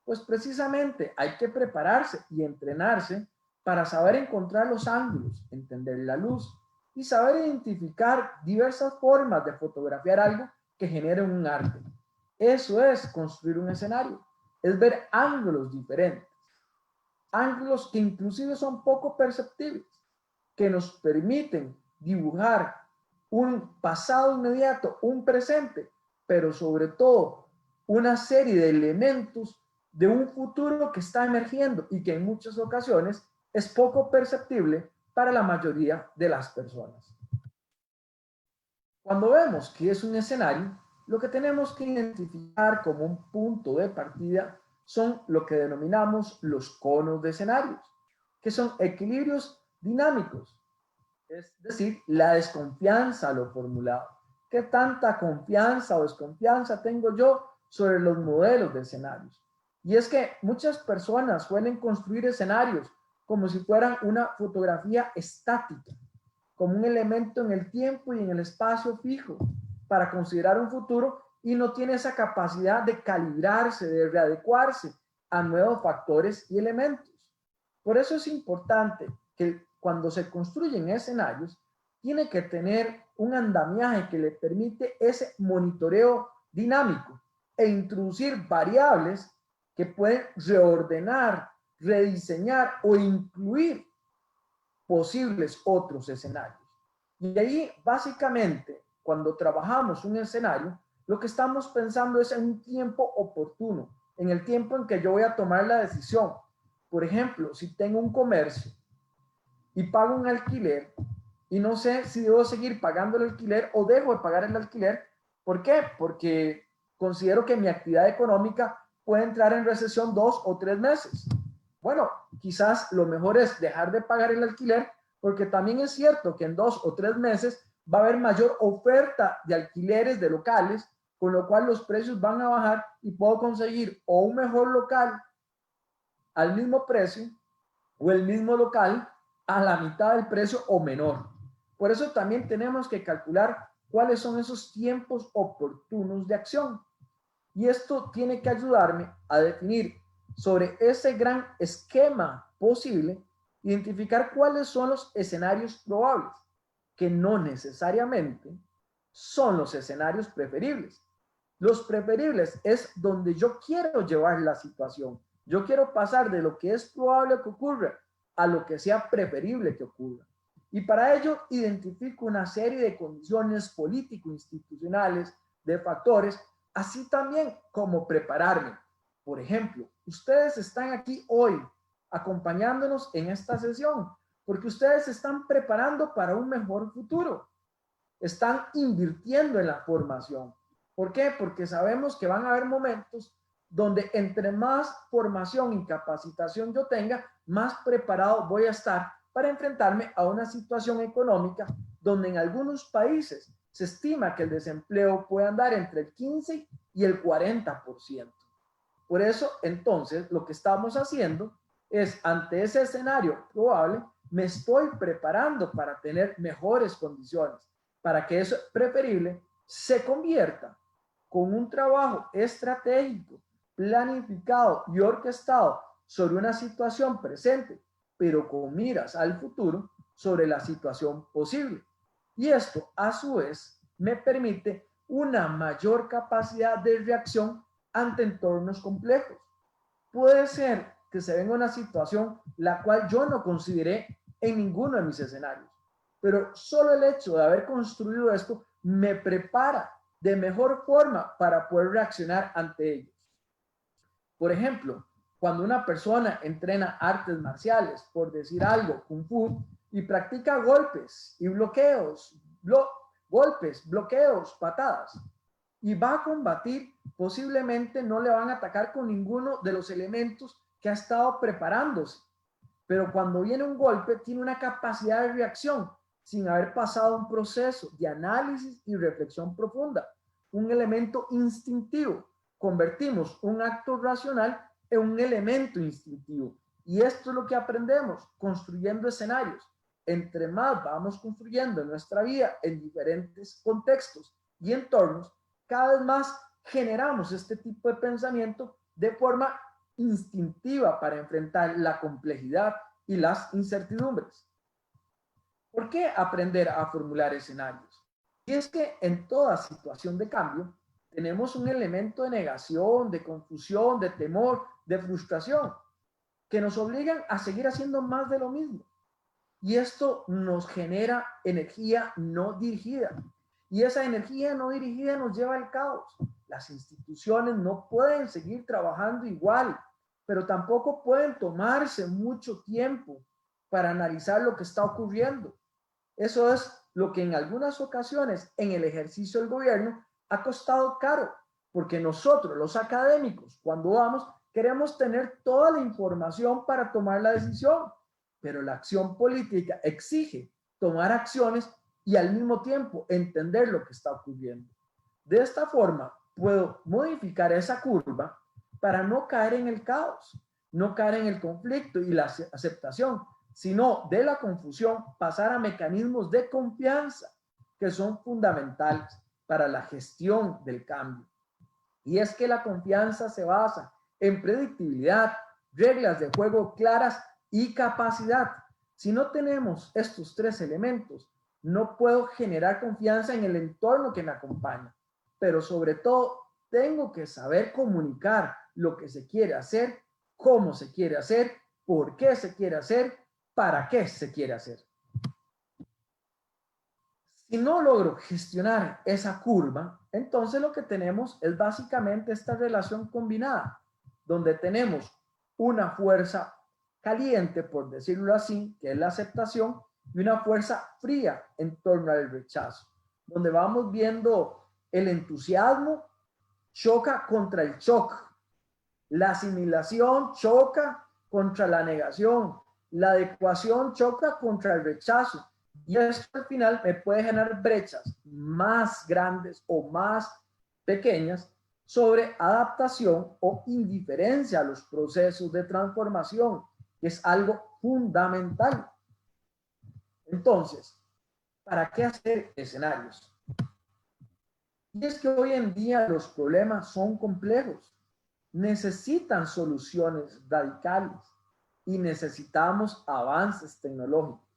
S3: Pues precisamente hay que prepararse y entrenarse para saber encontrar los ángulos, entender la luz y saber identificar diversas formas de fotografiar algo que genere un arte. Eso es construir un escenario, es ver ángulos diferentes, ángulos que inclusive son poco perceptibles, que nos permiten dibujar un pasado inmediato, un presente, pero sobre todo una serie de elementos de un futuro que está emergiendo y que en muchas ocasiones es poco perceptible para la mayoría de las personas. Cuando vemos que es un escenario, lo que tenemos que identificar como un punto de partida son lo que denominamos los conos de escenarios, que son equilibrios dinámicos, es decir, la desconfianza a lo formulado. ¿Qué tanta confianza o desconfianza tengo yo sobre los modelos de escenarios? Y es que muchas personas suelen construir escenarios como si fueran una fotografía estática, como un elemento en el tiempo y en el espacio fijo para considerar un futuro y no tiene esa capacidad de calibrarse, de readecuarse a nuevos factores y elementos. Por eso es importante que cuando se construyen escenarios, tiene que tener un andamiaje que le permite ese monitoreo dinámico e introducir variables que pueden reordenar, rediseñar o incluir posibles otros escenarios. Y ahí, básicamente, cuando trabajamos un escenario, lo que estamos pensando es en un tiempo oportuno, en el tiempo en que yo voy a tomar la decisión. Por ejemplo, si tengo un comercio y pago un alquiler y no sé si debo seguir pagando el alquiler o dejo de pagar el alquiler. ¿Por qué? Porque considero que mi actividad económica puede entrar en recesión 2 o 3 meses. Bueno, quizás lo mejor es dejar de pagar el alquiler, porque también es cierto que en 2 o 3 meses va a haber mayor oferta de alquileres de locales, con lo cual los precios van a bajar y puedo conseguir o un mejor local al mismo precio o el mismo local a la mitad del precio o menor. Por eso también tenemos que calcular cuáles son esos tiempos oportunos de acción. Y esto tiene que ayudarme a definir sobre ese gran esquema posible, identificar cuáles son los escenarios probables, que no necesariamente son los escenarios preferibles. Los preferibles es donde yo quiero llevar la situación. Yo quiero pasar de lo que es probable que ocurra a lo que sea preferible que ocurra. Y para ello identifico una serie de condiciones político-institucionales, de factores, así también como prepararme. Por ejemplo, ustedes están aquí hoy acompañándonos en esta sesión porque ustedes se están preparando para un mejor futuro. Están invirtiendo en la formación. ¿Por qué? Porque sabemos que van a haber momentos donde entre más formación y capacitación yo tenga, más preparado voy a estar para enfrentarme a una situación económica donde en algunos países se estima que el desempleo puede andar entre el 15 y el 40%. Por eso, entonces, lo que estamos haciendo es, ante ese escenario probable, me estoy preparando para tener mejores condiciones, para que eso preferible se convierta con un trabajo estratégico, planificado y orquestado sobre una situación presente, pero con miras al futuro sobre la situación posible. Y esto, a su vez, me permite una mayor capacidad de reacción ante entornos complejos. Puede ser que se venga una situación la cual yo no consideré en ninguno de mis escenarios, pero solo el hecho de haber construido esto me prepara de mejor forma para poder reaccionar ante ellos. Por ejemplo, cuando una persona entrena artes marciales, por decir algo, Kung Fu, y practica golpes y bloqueos, golpes, bloqueos, patadas, y va a combatir, posiblemente no le van a atacar con ninguno de los elementos que ha estado preparándose. Pero cuando viene un golpe, tiene una capacidad de reacción sin haber pasado un proceso de análisis y reflexión profunda, un elemento instintivo. Convertimos un acto racional un elemento instintivo. Y esto es lo que aprendemos construyendo escenarios. Entre más vamos construyendo nuestra vida en diferentes contextos y entornos, cada vez más generamos este tipo de pensamiento de forma instintiva para enfrentar la complejidad y las incertidumbres. ¿Por qué aprender a formular escenarios? Y es que en toda situación de cambio tenemos un elemento de negación, de confusión, de temor, de frustración, que nos obligan a seguir haciendo más de lo mismo. Y esto nos genera energía no dirigida. Y esa energía no dirigida nos lleva al caos. Las instituciones no pueden seguir trabajando igual, pero tampoco pueden tomarse mucho tiempo para analizar lo que está ocurriendo. Eso es lo que en algunas ocasiones en el ejercicio del gobierno ha costado caro, porque nosotros, los académicos, cuando vamos, queremos tener toda la información para tomar la decisión, pero la acción política exige tomar acciones y al mismo tiempo entender lo que está ocurriendo. De esta forma, puedo modificar esa curva para no caer en el caos, no caer en el conflicto y la aceptación, sino de la confusión pasar a mecanismos de confianza que son fundamentales para la gestión del cambio. Y es que la confianza se basa en predictibilidad, reglas de juego claras y capacidad. Si no tenemos estos tres elementos, no puedo generar confianza en el entorno que me acompaña, pero sobre todo tengo que saber comunicar lo que se quiere hacer, cómo se quiere hacer, por qué se quiere hacer, para qué se quiere hacer. Si no logro gestionar esa curva, entonces lo que tenemos es básicamente esta relación combinada, donde tenemos una fuerza caliente, por decirlo así, que es la aceptación, y una fuerza fría en torno al rechazo, donde vamos viendo el entusiasmo choca contra el shock, la asimilación choca contra la negación, la adecuación choca contra el rechazo, y esto al final me puede generar brechas más grandes o más pequeñas sobre adaptación o indiferencia a los procesos de transformación, que es algo fundamental. Entonces, ¿para qué hacer escenarios? Y es que hoy en día los problemas son complejos, necesitan soluciones radicales y necesitamos avances tecnológicos.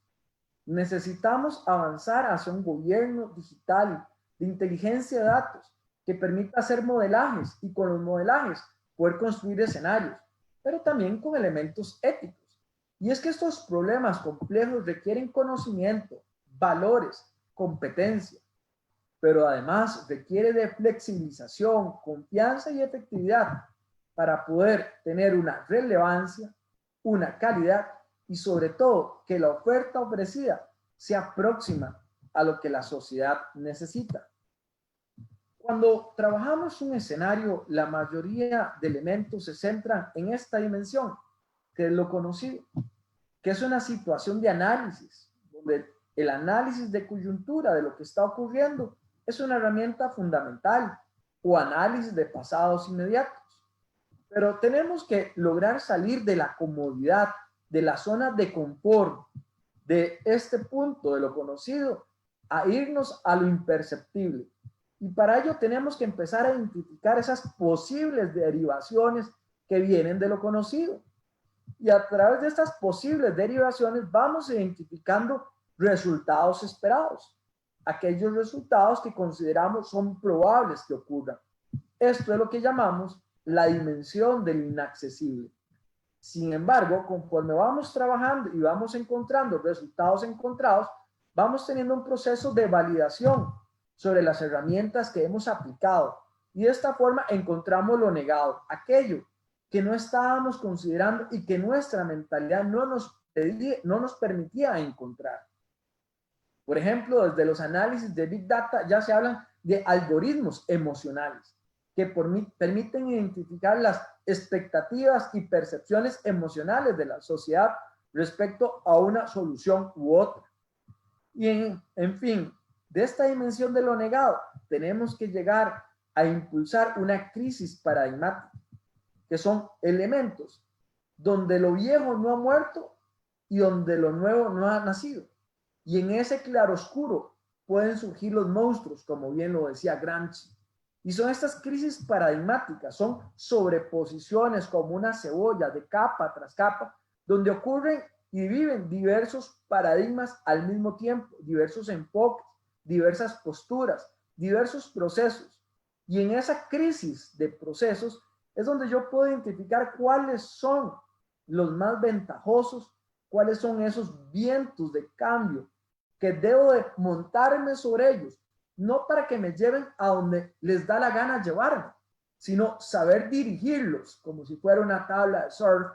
S3: Necesitamos avanzar hacia un gobierno digital de inteligencia de datos que permita hacer modelajes y con los modelajes poder construir escenarios, pero también con elementos éticos. Y es que estos problemas complejos requieren conocimiento, valores, competencia, pero además requiere de flexibilización, confianza y efectividad para poder tener una relevancia, una calidad y sobre todo que la oferta ofrecida sea próxima a lo que la sociedad necesita. Cuando trabajamos un escenario, la mayoría de elementos se centran en esta dimensión, que es lo conocido, que es una situación de análisis, donde el análisis de coyuntura de lo que está ocurriendo es una herramienta fundamental, o análisis de pasados inmediatos. Pero tenemos que lograr salir de la comodidad, de la zona de confort, de este punto de lo conocido, a irnos a lo imperceptible. Y para ello tenemos que empezar a identificar esas posibles derivaciones que vienen de lo conocido. Y a través de estas posibles derivaciones vamos identificando resultados esperados, aquellos resultados que consideramos son probables que ocurran. Esto es lo que llamamos la dimensión del inaccesible. Sin embargo, conforme vamos trabajando y vamos encontrando resultados encontrados, vamos teniendo un proceso de validación sobre las herramientas que hemos aplicado y de esta forma encontramos lo negado, aquello que no estábamos considerando y que nuestra mentalidad no nos permitía encontrar. Por ejemplo, desde los análisis de Big Data ya se hablan de algoritmos emocionales que permiten identificar las expectativas y percepciones emocionales de la sociedad respecto a una solución u otra. Y en fin, de esta dimensión de lo negado, tenemos que llegar a impulsar una crisis paradigmática que son elementos donde lo viejo no ha muerto y donde lo nuevo no ha nacido. Y en ese claroscuro pueden surgir los monstruos, como bien lo decía Gramsci. Y son estas crisis paradigmáticas, son sobreposiciones como una cebolla de capa tras capa, donde ocurren y viven diversos paradigmas al mismo tiempo, diversos enfoques, diversas posturas, diversos procesos. Y en esa crisis de procesos es donde yo puedo identificar cuáles son los más ventajosos, cuáles son esos vientos de cambio que debo de montarme sobre ellos, no para que me lleven a donde les da la gana llevarme, sino saber dirigirlos como si fuera una tabla de surf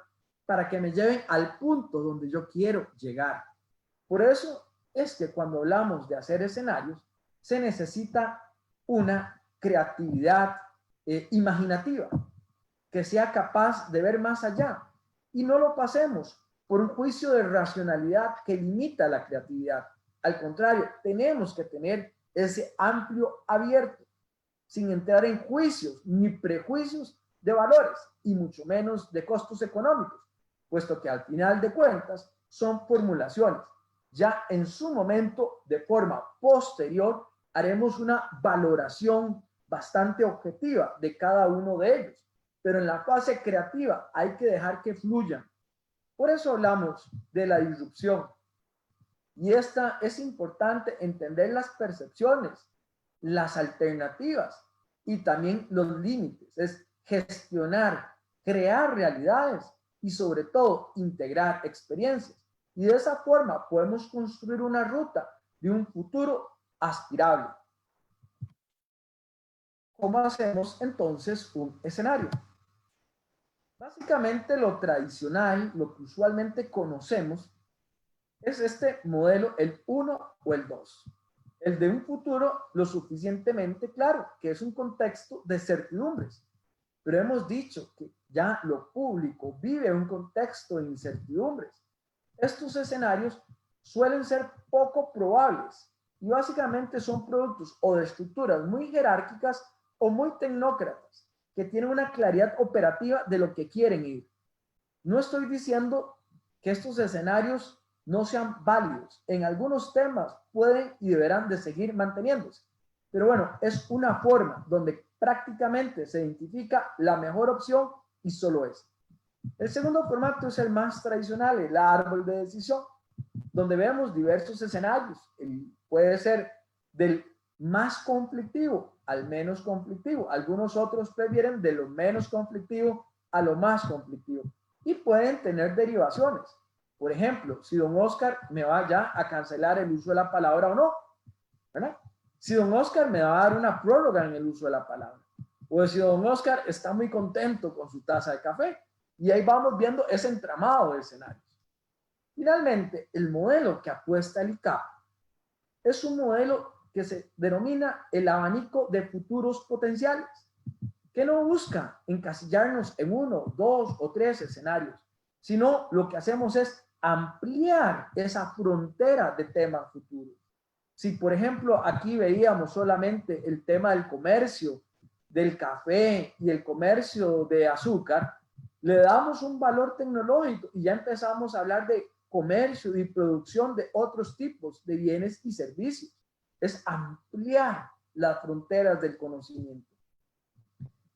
S3: para que me lleven al punto donde yo quiero llegar. Por eso es que cuando hablamos de hacer escenarios, se necesita una creatividad imaginativa, que sea capaz de ver más allá y no lo pasemos por un juicio de racionalidad que limita la creatividad. Al contrario, tenemos que tener ese amplio abierto, sin entrar en juicios ni prejuicios de valores y mucho menos de costos económicos, puesto que al final de cuentas son formulaciones. Ya en su momento, de forma posterior, haremos una valoración bastante objetiva de cada uno de ellos, pero en la fase creativa hay que dejar que fluyan. Por eso hablamos de la disrupción. Y esta es importante entender las percepciones, las alternativas y también los límites. Es gestionar, crear realidades y sobre todo integrar experiencias. Y de esa forma podemos construir una ruta de un futuro aspirable. ¿Cómo hacemos entonces un escenario? Básicamente lo tradicional, lo que usualmente conocemos, es este modelo, el 1 o el 2. El de un futuro lo suficientemente claro, que es un contexto de certidumbres. Pero hemos dicho que ya lo público vive un contexto de incertidumbres. Estos escenarios suelen ser poco probables y básicamente son productos o de estructuras muy jerárquicas o muy tecnócratas que tienen una claridad operativa de lo que quieren ir. No estoy diciendo que estos escenarios no sean válidos. En algunos temas pueden y deberán de seguir manteniéndose. Pero bueno, es una forma donde prácticamente se identifica la mejor opción y solo es. El segundo formato es el más tradicional, el árbol de decisión, donde vemos diversos escenarios. Puede ser del más conflictivo al menos conflictivo. Algunos otros prefieren de lo menos conflictivo a lo más conflictivo. Y pueden tener derivaciones. Por ejemplo, si don Oscar me va ya a cancelar el uso de la palabra o no, ¿verdad? Si don Oscar me va a dar una prórroga en el uso de la palabra. O si don Oscar está muy contento con su taza de café. Y ahí vamos viendo ese entramado de escenarios. Finalmente, el modelo que apuesta el ICAP es un modelo que se denomina el abanico de futuros potenciales, que no busca encasillarnos en 1, 2 o 3 escenarios, sino lo que hacemos es ampliar esa frontera de temas futuros. Si, por ejemplo, aquí veíamos solamente el tema del comercio, del café y el comercio de azúcar, le damos un valor tecnológico y ya empezamos a hablar de comercio y producción de otros tipos de bienes y servicios. Es ampliar las fronteras del conocimiento.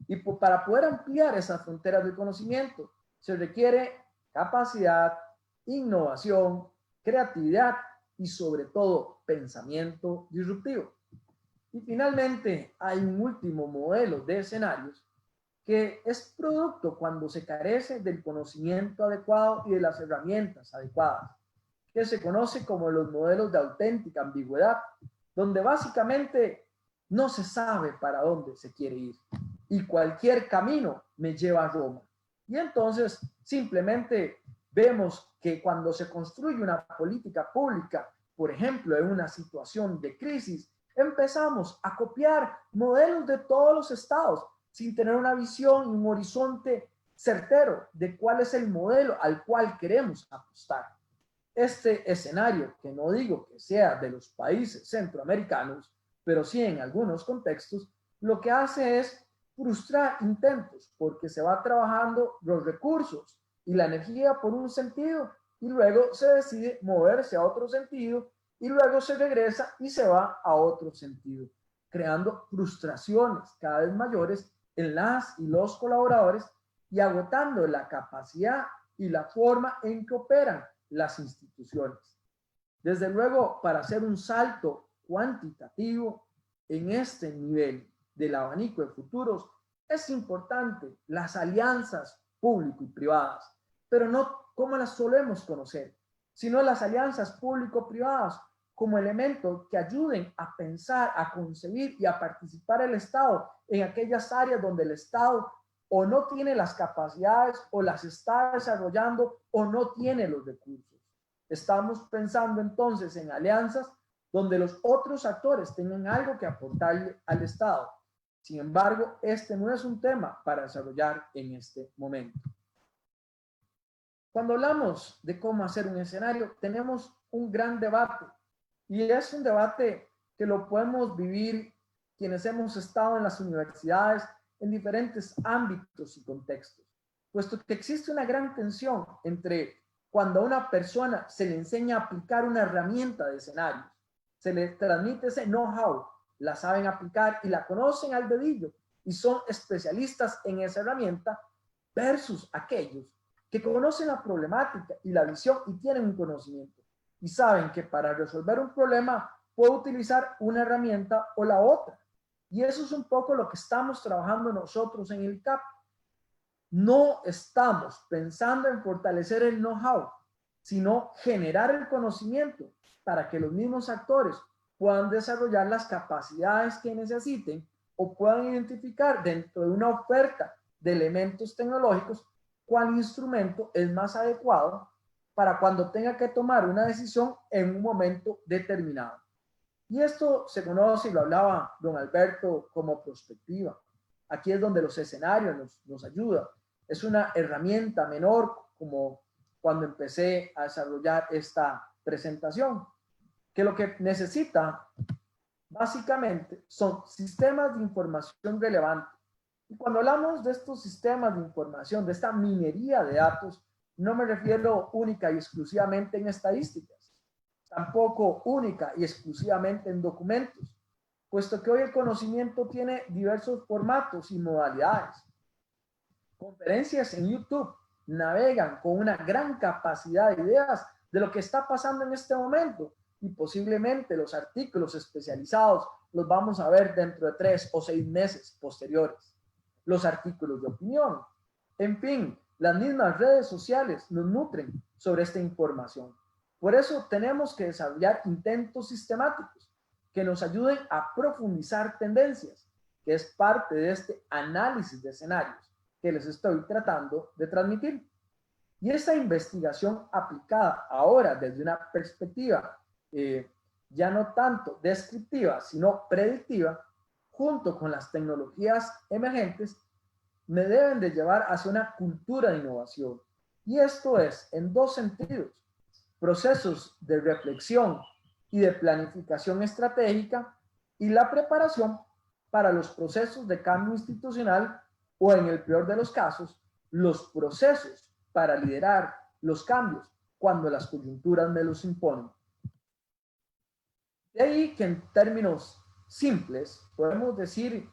S3: Y para poder ampliar esas fronteras del conocimiento se requiere capacidad, innovación, creatividad y sobre todo pensamiento disruptivo. Y finalmente hay un último modelo de escenarios que es producto cuando se carece del conocimiento adecuado y de las herramientas adecuadas, que se conoce como los modelos de auténtica ambigüedad, donde básicamente no se sabe para dónde se quiere ir y cualquier camino me lleva a Roma. Y entonces simplemente vemos que cuando se construye una política pública, por ejemplo, en una situación de crisis, empezamos a copiar modelos de todos los estados sin tener una visión y un horizonte certero de cuál es el modelo al cual queremos apostar. Este escenario, que no digo que sea de los países centroamericanos, pero sí en algunos contextos, lo que hace es frustrar intentos porque se va trabajando los recursos y la energía por un sentido y luego se decide moverse a otro sentido y luego se regresa y se va a otro sentido, creando frustraciones cada vez mayores en las y los colaboradores y agotando la capacidad y la forma en que operan las instituciones. Desde luego, para hacer un salto cuantitativo en este nivel del abanico de futuros, es importante las alianzas público y privadas, pero no como las solemos conocer, sino las alianzas público-privadas como elementos que ayuden a pensar, a concebir y a participar el Estado en aquellas áreas donde el Estado o no tiene las capacidades o las está desarrollando o no tiene los recursos. Estamos pensando entonces en alianzas donde los otros actores tengan algo que aportarle al Estado. Sin embargo, este no es un tema para desarrollar en este momento. Cuando hablamos de cómo hacer un escenario, tenemos un gran debate y es un debate que lo podemos vivir quienes hemos estado en las universidades en diferentes ámbitos y contextos, puesto que existe una gran tensión entre cuando a una persona se le enseña a aplicar una herramienta de escenarios, se le transmite ese know-how, la saben aplicar y la conocen al dedillo y son especialistas en esa herramienta, versus aquellos que conocen la problemática y la visión y tienen un conocimiento y saben que para resolver un problema puede utilizar una herramienta o la otra. Y eso es un poco lo que estamos trabajando nosotros en el CAP. No estamos pensando en fortalecer el know-how, sino generar el conocimiento para que los mismos actores puedan desarrollar las capacidades que necesiten o puedan identificar dentro de una oferta de elementos tecnológicos cuál instrumento es más adecuado para cuando tenga que tomar una decisión en un momento determinado. Y esto se conoce, y lo hablaba don Alberto, como prospectiva. Aquí es donde los escenarios nos ayudan. Es una herramienta menor, como cuando empecé a desarrollar esta presentación, que lo que necesita básicamente son sistemas de información relevantes. Y cuando hablamos de estos sistemas de información, de esta minería de datos, no me refiero única y exclusivamente en estadísticas, tampoco única y exclusivamente en documentos, puesto que hoy el conocimiento tiene diversos formatos y modalidades. Conferencias en YouTube navegan con una gran capacidad de ideas de lo que está pasando en este momento y posiblemente los artículos especializados los vamos a ver dentro de 3 o 6 meses posteriores. Los artículos de opinión. En fin, las mismas redes sociales nos nutren sobre esta información. Por eso tenemos que desarrollar intentos sistemáticos que nos ayuden a profundizar tendencias, que es parte de este análisis de escenarios que les estoy tratando de transmitir. Y esta investigación aplicada ahora desde una perspectiva ya no tanto descriptiva, sino predictiva, junto con las tecnologías emergentes, me deben de llevar hacia una cultura de innovación. Y esto es en dos sentidos: procesos de reflexión y de planificación estratégica y la preparación para los procesos de cambio institucional o, en el peor de los casos, los procesos para liderar los cambios cuando las coyunturas me los imponen. De ahí que en términos simples podemos decir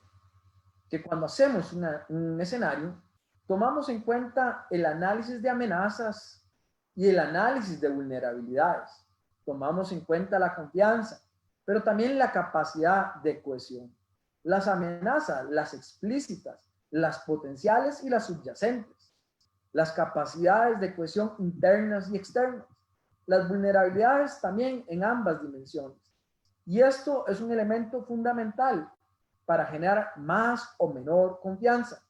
S3: que cuando hacemos un escenario, tomamos en cuenta el análisis de amenazas y el análisis de vulnerabilidades. Tomamos en cuenta la confianza, pero también la capacidad de cohesión. Las amenazas, las explícitas, las potenciales y las subyacentes. Las capacidades de cohesión internas y externas. Las vulnerabilidades también en ambas dimensiones. Y esto es un elemento fundamental para generar más o menor confianza.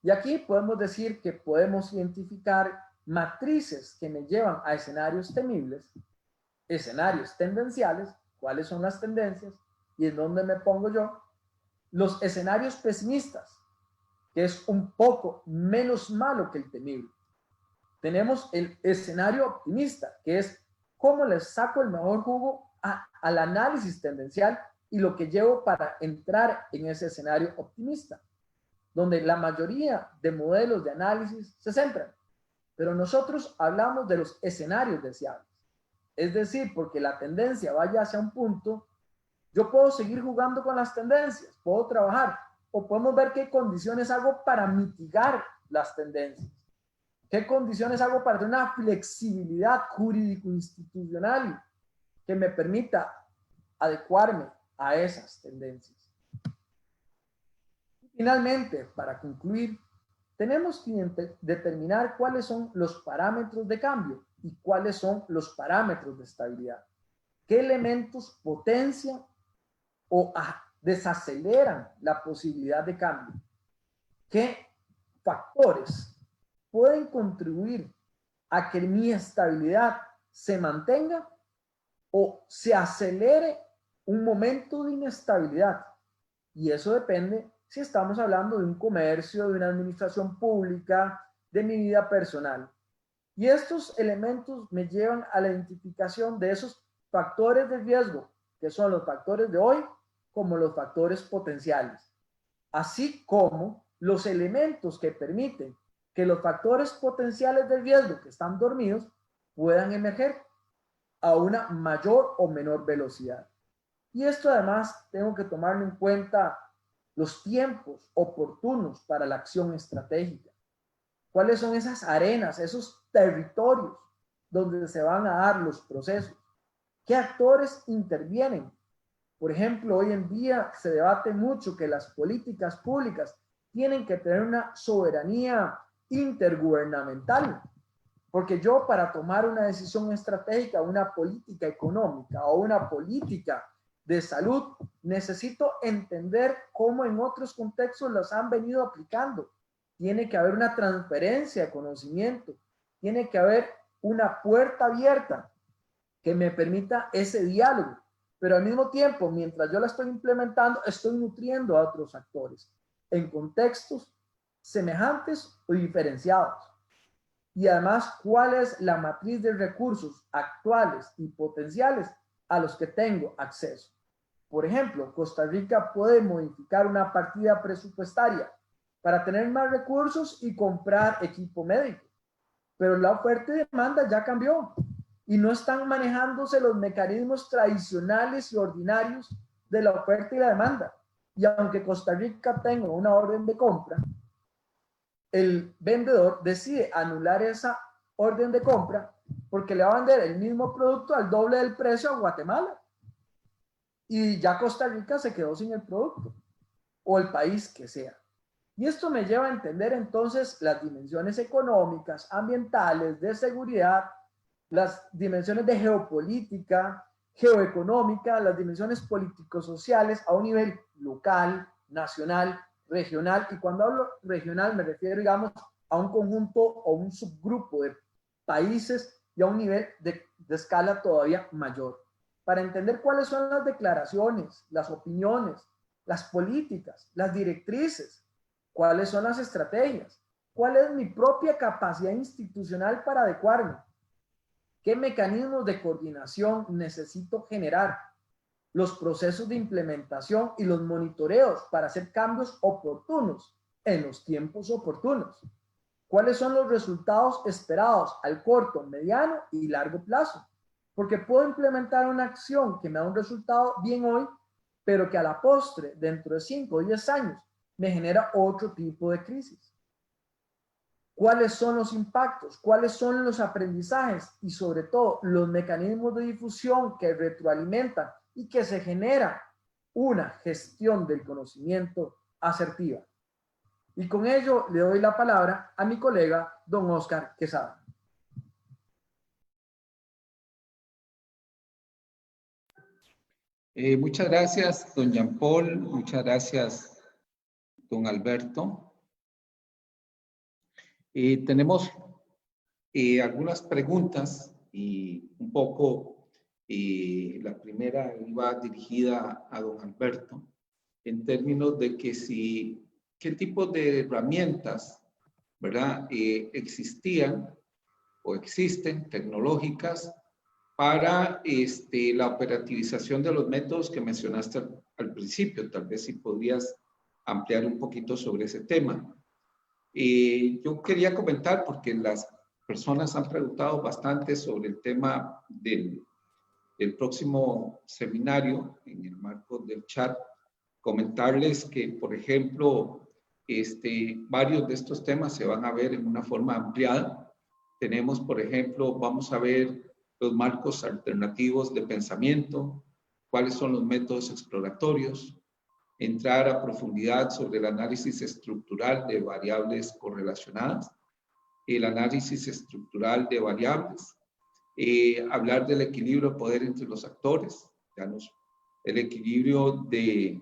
S3: Y aquí podemos decir que podemos identificar matrices que me llevan a escenarios temibles, escenarios tendenciales, cuáles son las tendencias y en dónde me pongo yo, los escenarios pesimistas, que es un poco menos malo que el temible. Tenemos el escenario optimista, que es cómo les saco el mejor jugo al análisis tendencial y lo que llevo para entrar en ese escenario optimista, donde la mayoría de modelos de análisis se centran. Pero nosotros hablamos de los escenarios deseables. Es decir, porque la tendencia vaya hacia un punto, yo puedo seguir jugando con las tendencias, puedo trabajar, o podemos ver qué condiciones hago para mitigar las tendencias. ¿Qué condiciones hago para tener una flexibilidad jurídico-institucional que me permita adecuarme a esas tendencias? Y finalmente, para concluir, tenemos que determinar cuáles son los parámetros de cambio y cuáles son los parámetros de estabilidad. ¿Qué elementos potencian o desaceleran la posibilidad de cambio? ¿Qué factores pueden contribuir a que mi estabilidad se mantenga o se acelere un momento de inestabilidad? Y eso depende si estamos hablando de un comercio, de una administración pública, de mi vida personal. Y estos elementos me llevan a la identificación de esos factores de riesgo, que son los factores de hoy, como los factores potenciales, así como los elementos que permiten que los factores potenciales de riesgo que están dormidos puedan emerger a una mayor o menor velocidad. Y esto además tengo que tomarlo en cuenta los tiempos oportunos para la acción estratégica. ¿Cuáles son esas arenas, esos territorios donde se van a dar los procesos? ¿Qué actores intervienen? Por ejemplo, hoy en día se debate mucho que las políticas públicas tienen que tener una soberanía intergubernamental, porque yo para tomar una decisión estratégica, una política económica o una política de salud, necesito entender cómo en otros contextos las han venido aplicando. Tiene que haber una transferencia de conocimiento, tiene que haber una puerta abierta que me permita ese diálogo, pero al mismo tiempo, mientras yo la estoy implementando, estoy nutriendo a otros actores en contextos semejantes o diferenciados. Y además, ¿cuál es la matriz de recursos actuales y potenciales a los que tengo acceso? Por ejemplo, Costa Rica puede modificar una partida presupuestaria para tener más recursos y comprar equipo médico, pero la oferta y demanda ya cambió y no están manejándose los mecanismos tradicionales y ordinarios de la oferta y la demanda. Y aunque Costa Rica tenga una orden de compra, el vendedor decide anular esa orden de compra porque le va a vender el mismo producto al doble del precio a Guatemala. Y ya Costa Rica se quedó sin el producto, o el país que sea. Y esto me lleva a entender entonces las dimensiones económicas, ambientales, de seguridad, las dimensiones de geopolítica, geoeconómica, las dimensiones político-sociales a un nivel local, nacional, regional. Y cuando hablo regional me refiero, digamos, a un conjunto o un subgrupo de países y a un nivel de escala todavía mayor, para entender cuáles son las declaraciones, las opiniones, las políticas, las directrices, cuáles son las estrategias, cuál es mi propia capacidad institucional para adecuarme, qué mecanismos de coordinación necesito generar, los procesos de implementación y los monitoreos para hacer cambios oportunos en los tiempos oportunos, cuáles son los resultados esperados al corto, mediano y largo plazo. Porque puedo implementar una acción que me da un resultado bien hoy, pero que a la postre, dentro de 5 o 10 años, me genera otro tipo de crisis. ¿Cuáles son los impactos? ¿Cuáles son los aprendizajes? Y sobre todo, los mecanismos de difusión que retroalimentan y que se genera una gestión del conocimiento asertiva. Y con ello le doy la palabra a mi colega, don Oscar Quesada.
S1: Muchas gracias, don Jean Paul. Muchas gracias, don Alberto. Tenemos algunas preguntas y un poco la primera iba dirigida a don Alberto en términos de que si, qué tipo de herramientas, ¿verdad? Existían o existen tecnológicas para la operativización de los métodos que mencionaste al principio. Tal vez si podrías ampliar un poquito sobre ese tema. Yo quería comentar, porque las personas han preguntado bastante sobre el tema del próximo seminario en el marco del chat, comentarles que, por ejemplo, varios de estos temas se van a ver en una forma ampliada. Tenemos, por ejemplo, vamos a ver los marcos alternativos de pensamiento, cuáles son los métodos exploratorios, entrar a profundidad sobre el análisis estructural de variables correlacionadas, el análisis estructural de variables, hablar del equilibrio de poder entre los actores, el equilibrio de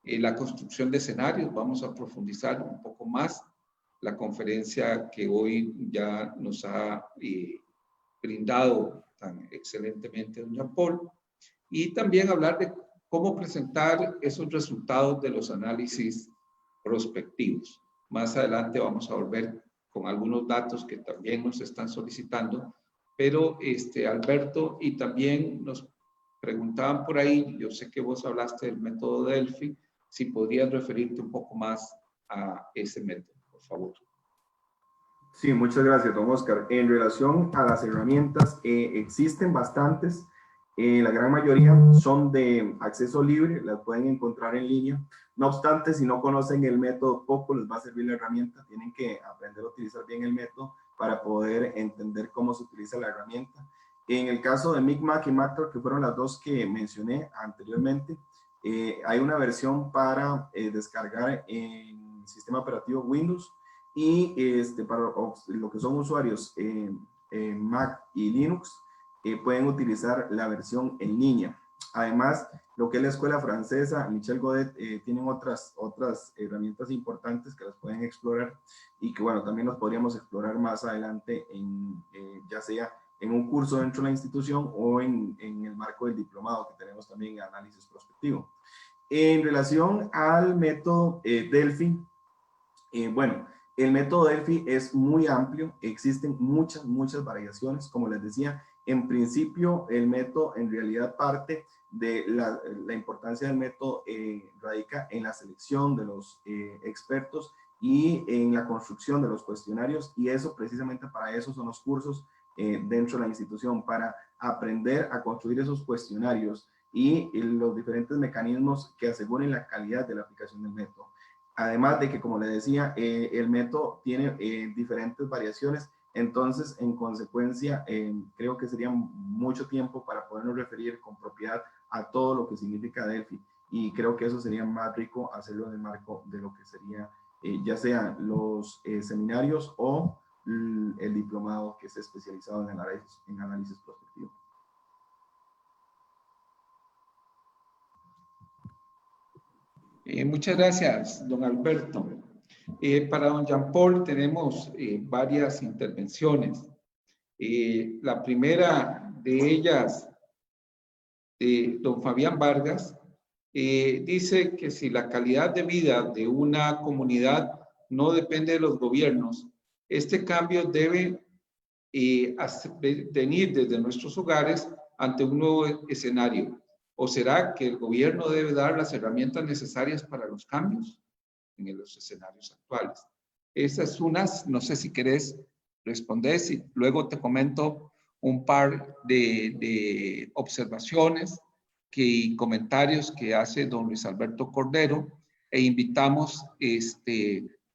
S1: la construcción de escenarios. Vamos a profundizar un poco más la conferencia que hoy ya nos ha brindado tan excelentemente doña Paul, y también hablar de cómo presentar esos resultados de los análisis prospectivos. Más adelante vamos a volver con algunos datos que también nos están solicitando, pero Alberto, y también nos preguntaban por ahí, yo sé que vos hablaste del método Delphi, si podrías referirte un poco más a ese método, por favor.
S2: Sí, muchas gracias, don Oscar. En relación a las herramientas, existen bastantes. La gran mayoría son de acceso libre, las pueden encontrar en línea. No obstante, si no conocen el método, poco les va a servir la herramienta. Tienen que aprender a utilizar bien el método para poder entender cómo se utiliza la herramienta. En el caso de Micmac y Mactor, que fueron las dos que mencioné anteriormente, hay una versión para descargar en el sistema operativo Windows, y para lo que son usuarios Mac y Linux, pueden utilizar la versión en línea. Además, lo que es la escuela francesa, Michel Godet, tienen otras herramientas importantes que las pueden explorar, y que, bueno, también los podríamos explorar más adelante, ya sea en un curso dentro de la institución o en el marco del diplomado que tenemos también en análisis prospectivo. En relación al método Delphi, bueno, el método Delphi es muy amplio, existen muchas variaciones. Como les decía, en principio el método en realidad parte de la importancia del método radica en la selección de los expertos y en la construcción de los cuestionarios, y eso precisamente para eso son los cursos dentro de la institución, para aprender a construir esos cuestionarios y los diferentes mecanismos que aseguren la calidad de la aplicación del método. Además de que, como le decía, el método tiene diferentes variaciones, entonces, en consecuencia, creo que sería mucho tiempo para podernos referir con propiedad a todo lo que significa Delphi, y creo que eso sería más rico hacerlo en el marco de lo que sería, ya sean los seminarios o el diplomado que es especializado en análisis prospectivo.
S1: Muchas gracias, don Alberto. Para don Jean-Paul tenemos varias intervenciones. La primera de ellas, don Fabián Vargas, dice que si la calidad de vida de una comunidad no depende de los gobiernos, este cambio debe venir desde nuestros hogares ante un nuevo escenario. ¿O será que el gobierno debe dar las herramientas necesarias para los cambios en los escenarios actuales? Esa es una, no sé si querés responder, y luego te comento un par de observaciones y comentarios que hace don Luis Alberto Cordero, e invitamos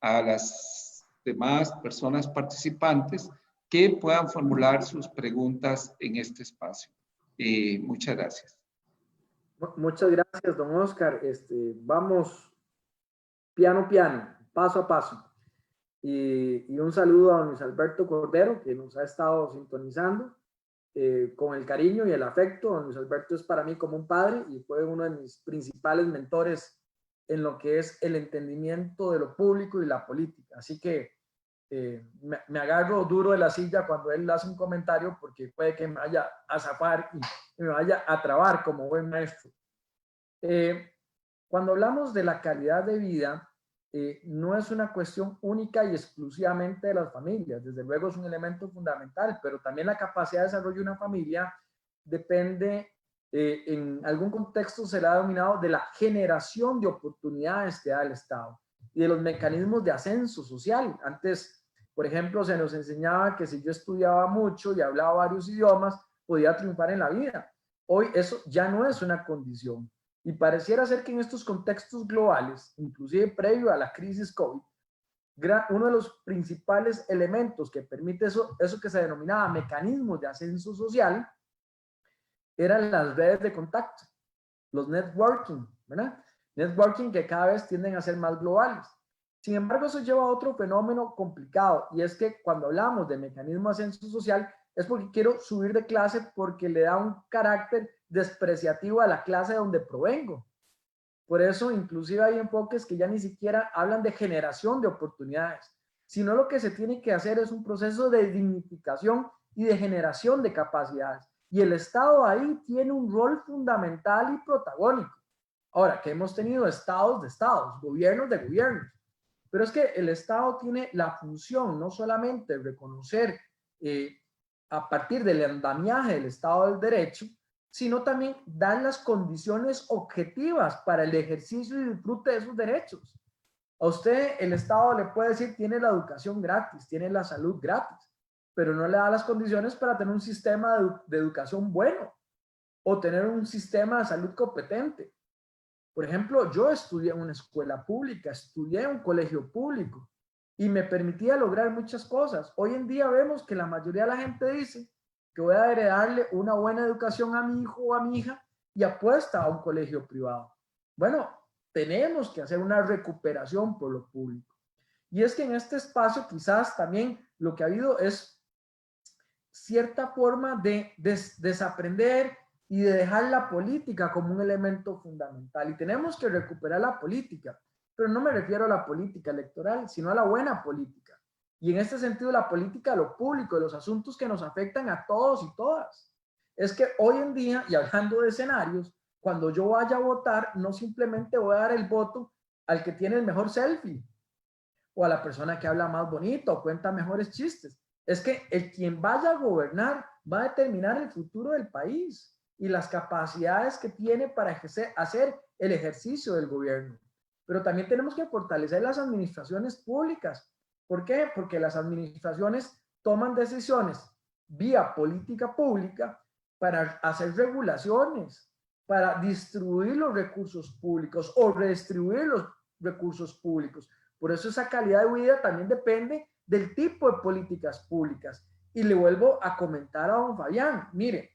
S1: a las demás personas participantes que puedan formular sus preguntas en este espacio. Muchas gracias.
S3: Muchas gracias, don Oscar. Vamos piano, paso a paso. Y un saludo a don Luis Alberto Cordero, que nos ha estado sintonizando con el cariño y el afecto. Don Luis Alberto es para mí como un padre y fue uno de mis principales mentores en lo que es el entendimiento de lo público y la política. Así que me agarro duro de la silla cuando él hace un comentario, porque puede que me vaya a zafar y me vaya a trabar como buen maestro. Cuando hablamos de la calidad de vida, no es una cuestión única y exclusivamente de las familias. Desde luego es un elemento fundamental, pero también la capacidad de desarrollo de una familia depende, en algún contexto se le ha denominado de la generación de oportunidades que da el Estado y de los mecanismos de ascenso social. Antes, por ejemplo, se nos enseñaba que si yo estudiaba mucho y hablaba varios idiomas, podía triunfar en la vida. Hoy eso ya no es una condición. Y pareciera ser que en estos contextos globales, inclusive previo a la crisis COVID, uno de los principales elementos que permite eso que se denominaba mecanismos de ascenso social, eran las redes de contacto, los networking, ¿verdad? Networking que cada vez tienden a ser más globales. Sin embargo, eso lleva a otro fenómeno complicado, y es que cuando hablamos de mecanismo de ascenso social, es porque quiero subir de clase porque le da un carácter despreciativo a la clase de donde provengo. Por eso, inclusive hay enfoques que ya ni siquiera hablan de generación de oportunidades, sino lo que se tiene que hacer es un proceso de dignificación y de generación de capacidades. Y el Estado ahí tiene un rol fundamental y protagónico. Ahora, que hemos tenido estados de estados, gobiernos de gobiernos, pero es que el Estado tiene la función no solamente de reconocer a partir del andamiaje del Estado del Derecho, sino también dar las condiciones objetivas para el ejercicio y disfrute de esos derechos. A usted el Estado le puede decir, tiene la educación gratis, tiene la salud gratis, pero no le da las condiciones para tener un sistema de educación bueno o tener un sistema de salud competente. Por ejemplo, yo estudié en una escuela pública, estudié en un colegio público y me permitía lograr muchas cosas. Hoy en día vemos que la mayoría de la gente dice que voy a heredarle una buena educación a mi hijo o a mi hija y apuesta a un colegio privado. Bueno, tenemos que hacer una recuperación por lo público. Y es que en este espacio quizás también lo que ha habido es cierta forma de desaprender y de dejar la política como un elemento fundamental. Y tenemos que recuperar la política, pero no me refiero a la política electoral, sino a la buena política. Y en este sentido, la política, lo público, los asuntos que nos afectan a todos y todas. Es que hoy en día, y hablando de escenarios, cuando yo vaya a votar, no simplemente voy a dar el voto al que tiene el mejor selfie o a la persona que habla más bonito o cuenta mejores chistes. Es que quien vaya a gobernar va a determinar el futuro del país y las capacidades que tiene para hacer el ejercicio del gobierno. Pero también tenemos que fortalecer las administraciones públicas. ¿Por qué? Porque las administraciones toman decisiones vía política pública para hacer regulaciones, para distribuir los recursos públicos o redistribuir los recursos públicos. Por eso esa calidad de vida también depende del tipo de políticas públicas. Y le vuelvo a comentar a don Fabián, mire,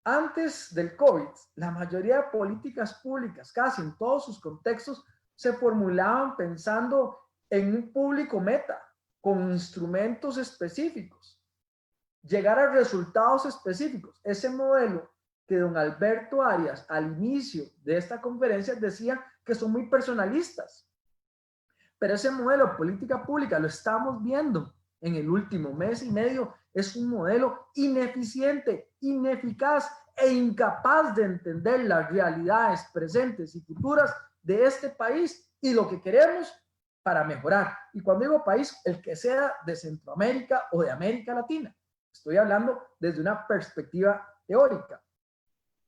S3: antes del COVID, la mayoría de políticas públicas, casi en todos sus contextos, se formulaban pensando en un público meta, con instrumentos específicos, llegar a resultados específicos. Ese modelo que don Alberto Arias al inicio de esta conferencia decía que son muy personalistas. Pero ese modelo de política pública, lo estamos viendo en el último mes y medio, es un modelo ineficiente, ineficaz e incapaz de entender las realidades presentes y futuras de este país y lo que queremos para mejorar. Y cuando digo país, el que sea de Centroamérica o de América Latina. Estoy hablando desde una perspectiva teórica.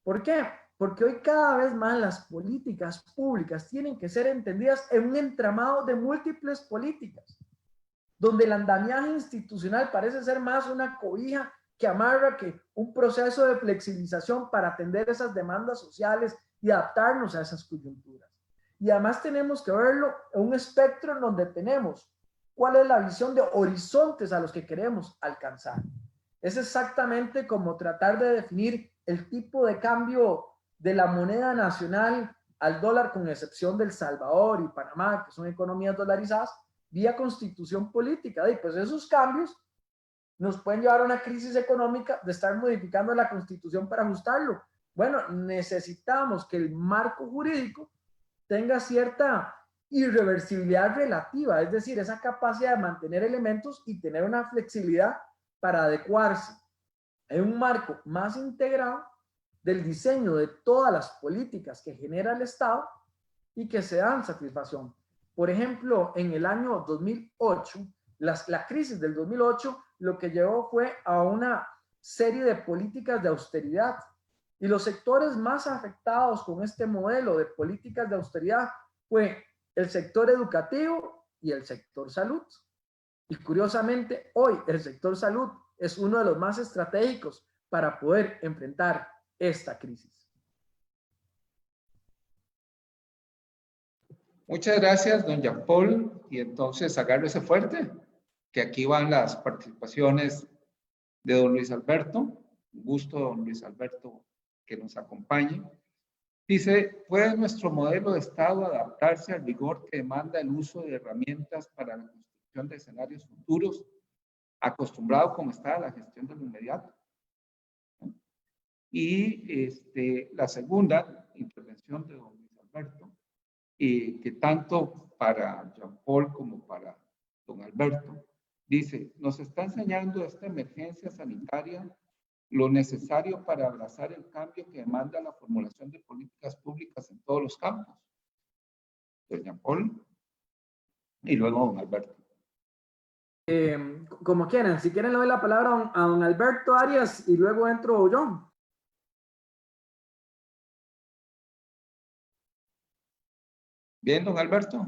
S3: ¿Por qué? Porque hoy cada vez más las políticas públicas tienen que ser entendidas en un entramado de múltiples políticas, donde el andamiaje institucional parece ser más una cobija que amarra que un proceso de flexibilización para atender esas demandas sociales y adaptarnos a esas coyunturas. Y además tenemos que verlo en un espectro en donde tenemos cuál es la visión de horizontes a los que queremos alcanzar. Es exactamente como tratar de definir el tipo de cambio de la moneda nacional al dólar, con excepción del Salvador y Panamá, que son economías dolarizadas, vía constitución política. Y pues esos cambios nos pueden llevar a una crisis económica de estar modificando la constitución para ajustarlo. Bueno, necesitamos que el marco jurídico tenga cierta irreversibilidad relativa, es decir, esa capacidad de mantener elementos y tener una flexibilidad para adecuarse en un marco más integrado del diseño de todas las políticas que genera el Estado y que se dan satisfacción. Por ejemplo, en el año 2008, la crisis del 2008 lo que llevó fue a una serie de políticas de austeridad. Y los sectores más afectados con este modelo de políticas de austeridad fue el sector educativo y el sector salud. Y curiosamente, hoy el sector salud es uno de los más estratégicos para poder enfrentar esta crisis.
S1: Muchas gracias, don Jean Paul. Y entonces agárrese fuerte, que aquí van las participaciones de don Luis Alberto. Un gusto, don Luis Alberto, que nos acompañe. Dice, ¿puede nuestro modelo de Estado adaptarse al rigor que demanda el uso de herramientas para la construcción de escenarios futuros, acostumbrado como está a la gestión de lo inmediato? Y la segunda intervención de don Luis Alberto, que tanto para Jean Paul como para don Alberto, dice, nos está enseñando esta emergencia sanitaria lo necesario para abrazar el cambio que demanda la formulación de políticas públicas en todos los campos. Don Jean Paul y luego don Alberto.
S3: Como quieran, si quieren le doy la palabra a don Alberto Arias y luego entro yo.
S1: Bien, don Alberto.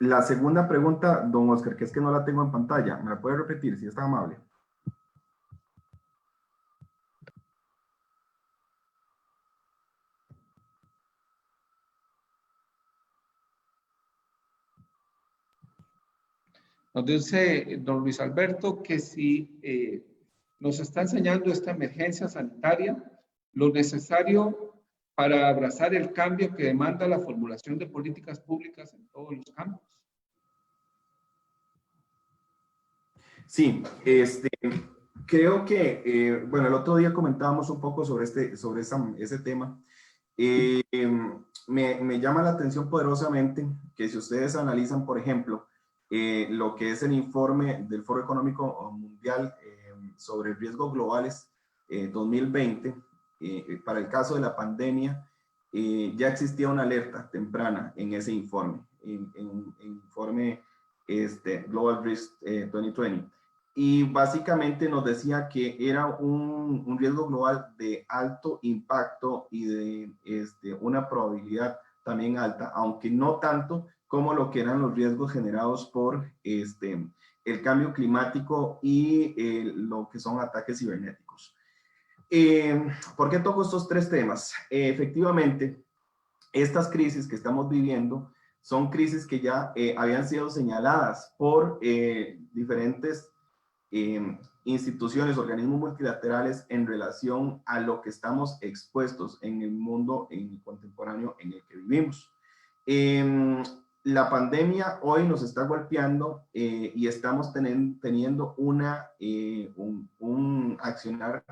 S2: La segunda pregunta, don Oscar, que es que no la tengo en pantalla, ¿me la puede repetir si es tan amable?
S1: Nos dice don Luis Alberto que si nos está enseñando esta emergencia sanitaria lo necesario para abrazar el cambio que demanda la formulación de políticas públicas en todos los campos.
S2: Sí, creo que, bueno, el otro día comentábamos un poco sobre ese tema. Me llama la atención poderosamente que si ustedes analizan, por ejemplo, lo que es el informe del Foro Económico Mundial sobre riesgos globales 2020, para el caso de la pandemia, ya existía una alerta temprana en ese informe, en informe Global Risk 2020. Y básicamente nos decía que era un riesgo global de alto impacto y de una probabilidad también alta, aunque no tanto como lo que eran los riesgos generados por el cambio climático y lo que son ataques cibernéticos. ¿Por qué toco estos tres temas? Efectivamente, estas crisis que estamos viviendo son crisis que ya habían sido señaladas por diferentes instituciones, organismos multilaterales en relación a lo que estamos expuestos en el mundo contemporáneo en el que vivimos. La pandemia hoy nos está golpeando y estamos teniendo un accionar